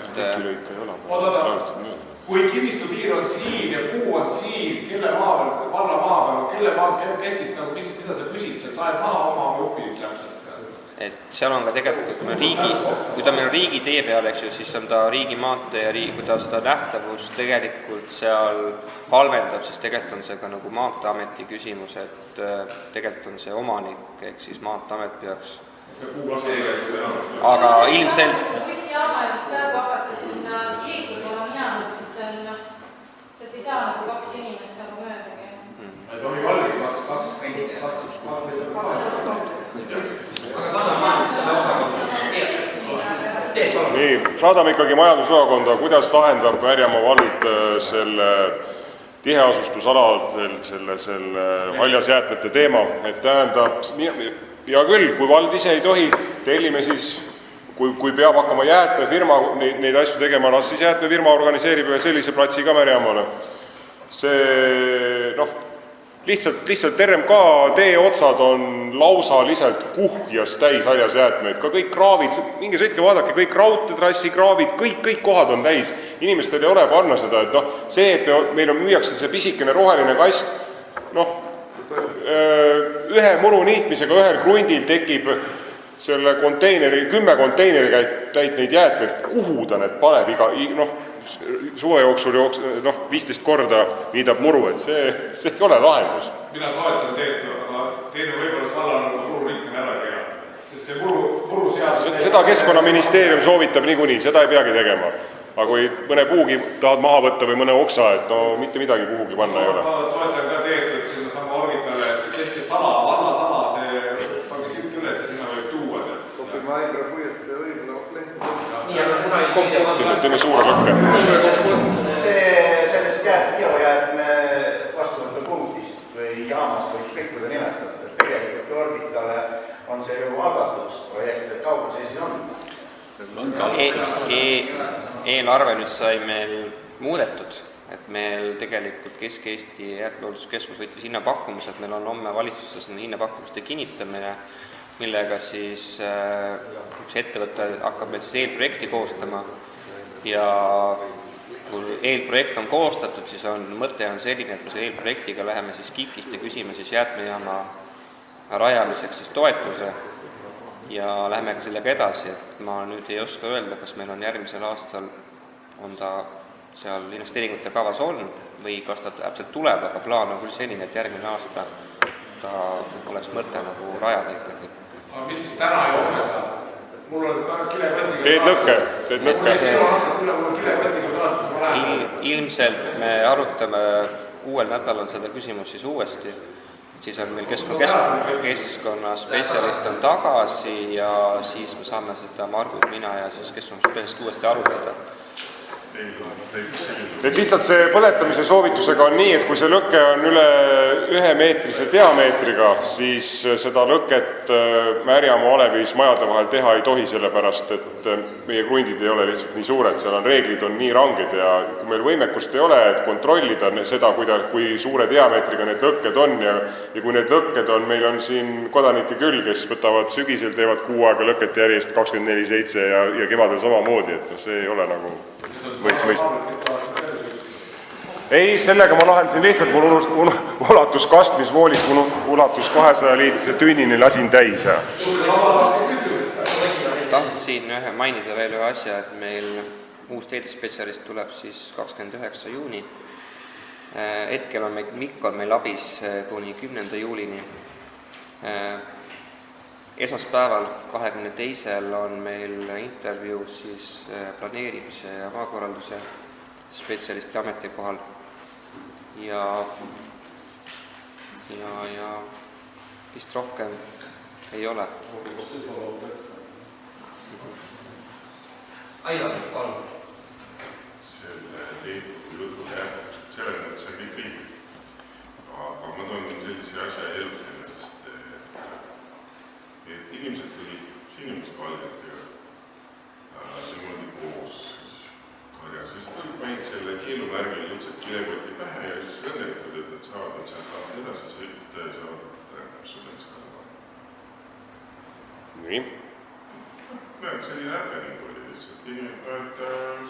kui kinnistu piir on siin ja puu on siin, kelle maa peal, valla maa peal, kes siis nagu, mida sa küsid, sa saad maha oma jupid täpselt? et seal on ka tegelikult, kui ta meil on riigi tee peal, eks ju, siis on ta riigi maantee ja kui ta seda nähtavust tegelikult seal halvendab, siis tegelikult on see ka nagu Maanteeameti küsimus, et tegelikult on see omanik, ehk siis Maanteeamet peaks. Aga ilmselt... Bussijaama just praegu hakata sinna liikuma minema, siis sealt ei saa nagu 2 inimest nagu möödagi. Ei tohi valgi 2 nii, saadame ikkagi majandusosakonda, kuidas lahendab Märjamaa vald selle tiheasustusaladel selle haljasjäätmete teema, et tähendab, ja küll, kui vald ise ei tohi, tellime siis, kui peab hakkama jäätmefirma neid asju tegema, siis jäätmefirma organiseerib ühe sellise platsi ka Märjamaale. See, lihtsalt RMK teeotsad on lausaliselt kuhjas täis haljasjäätmeid, ka kõik kraavid, minge sõitke vaadake, kõik raudteetrassi kraavid, kõik kohad on täis. Inimestel ei ole panna seda, et see, et meil müüakse see pisikene roheline kast, ühe muru niitmisega ühel krundil tekib selle konteineri, 10 konteineri täit neid jäätmeid, kuhu ta need paneb suve jooksul 15 korda niidab muru, et see ei ole lahendus. Mina toetan teed, aga teine võimalus vallal on muru liikmine ära keerata. Sest see muru seadus... Seda Keskkonnaministeerium soovitab niikuinii, seda ei peagi tegema. Aga kui mõne puugi tahad maha võtta või mõne oksa, et mitte midagi kuhugi panna ei ole. Ma toetan ka teed, et sinna sama orgitale, et tehke sala, valla sala, see pange siit üles ja sinna võib tuua. Ma ei pea puiestada võib-olla nii, aga see sai teeme suure lõkke. Sellest biojäätme vastuvõtupunktist või jaamast või kõik, kui ta nimetab, et tegelikult orgitale on see ju algatusprojekt, et kaugel see siis on? Eelarve nüüd sai meil muudetud, et meil tegelikult Kesk-Eesti Jäätmehoolduskeskus võttis hinnapakkumised, meil on homme valitsuses hinnapakkumiste kinnitamine, millega siis üks ettevõte hakkab meil siis eelprojekti koostama ja kui eelprojekt on koostatud, siis mõte on selline, et me selle eelprojektiga läheme siis KIK-ist ja küsime siis jäätmejaama rajamiseks siis toetuse ja läheme ka sellega edasi, et ma nüüd ei oska öelda, kas meil on järgmisel aastal on ta seal investeeringute kavas on või kas ta täpselt tuleb, aga plaan on küll selline, et järgmine aasta ta oleks mõte nagu rajada ikkagi. Aga mis siis täna ei ole saada? Mul on kilekottiga... Teed lõkke. Ilmselt me arutame uuel nädalal seda küsimus siis uuesti. Siis on meil keskkonnaspetsialist on tagasi ja siis me saame seda Margus, mina ja siis keskkonnaspetsialist uuesti arutada. Et lihtsalt see põletamise soovitusega on nii, et kui see lõke on üle 1 meetrise diameetriga, siis seda lõket Märjamaa Alevis majade vahel teha ei tohi, sellepärast et meie krundid ei ole lihtsalt nii suured, seal on reeglid on nii ranged ja kui meil võimekust ei ole, et kontrollida seda, kui suure diameetriga need lõkked on ja kui need lõkked on, meil on siin kodanikke küll, kes võtavad sügisel, teevad 6 aega lõket järjest 24/7 ja kevadel samamoodi, et see ei ole nagu ei, sellega ma lahendasin lihtsalt, mul ulatus kastmisvoolik, ulatus 200-liitrise tünnini lasin täis. Tahtsin mainida veel ühe asja, et meil uus teedespetsialist tuleb siis 29. juuni. Hetkel on Mikk on meil abis kuni 10. juulini. Esmaspäeval 22. on meil intervjuu siis planeerimise ja maakorralduse spetsialisti ametikohal ja vist rohkem ei ole. Aivar, palun. Selle teetud lõpu tähendab sellele, et see kõik riib. Aga ma toon sellise asja elustamine, sest et inimesed tulid sinimust valgetega niimoodi koos karjas. Siis tulid paid selle keelumärgil lihtsalt kilekoti pähe ja siis õnnelikud, et nad saavad nüüd sealt edasi sõita ja saavad rämpsule seda. Nii. et selline häbening oli lihtsalt, et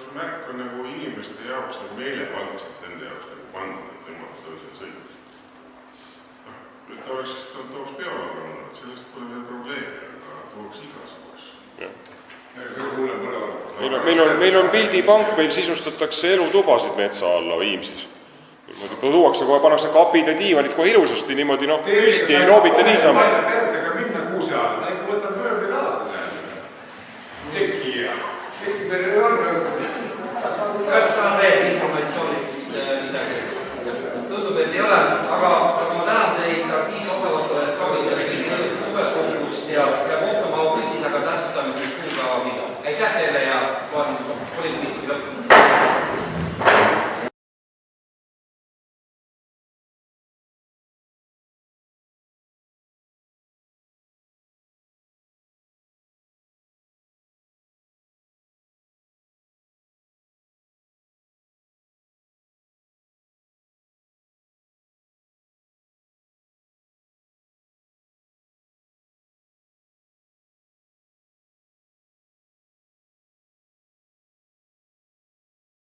su märk on nagu inimeste jaoks nagu meelevaldselt nende jaoks nagu pandud, et nemad tõusid sõita. Et tooks peole panna, et sellest pole veel probleemi, aga tooks igasugust. Meil on pildipank, meil sisustatakse elutubasid metsa alla Viimsis. Tuuakse kohe, pannakse kapid ja diivanid kohe ilusasti niimoodi, püsti, ei loobita niisama. Persega minna kuuse alla, ikka võtab mööbli alati. Tekija. Kes meil on? Kas saan veel informatsioonis midagi? Tundub, et ei ole, aga ma tänan teid aktiivosavõtule, soovin teile kõigile suvepuhkust ja kohtume augustis, aga tähtsustame siis kuupäeva millal. Aitäh teile ja loen poliitilisi lõppu.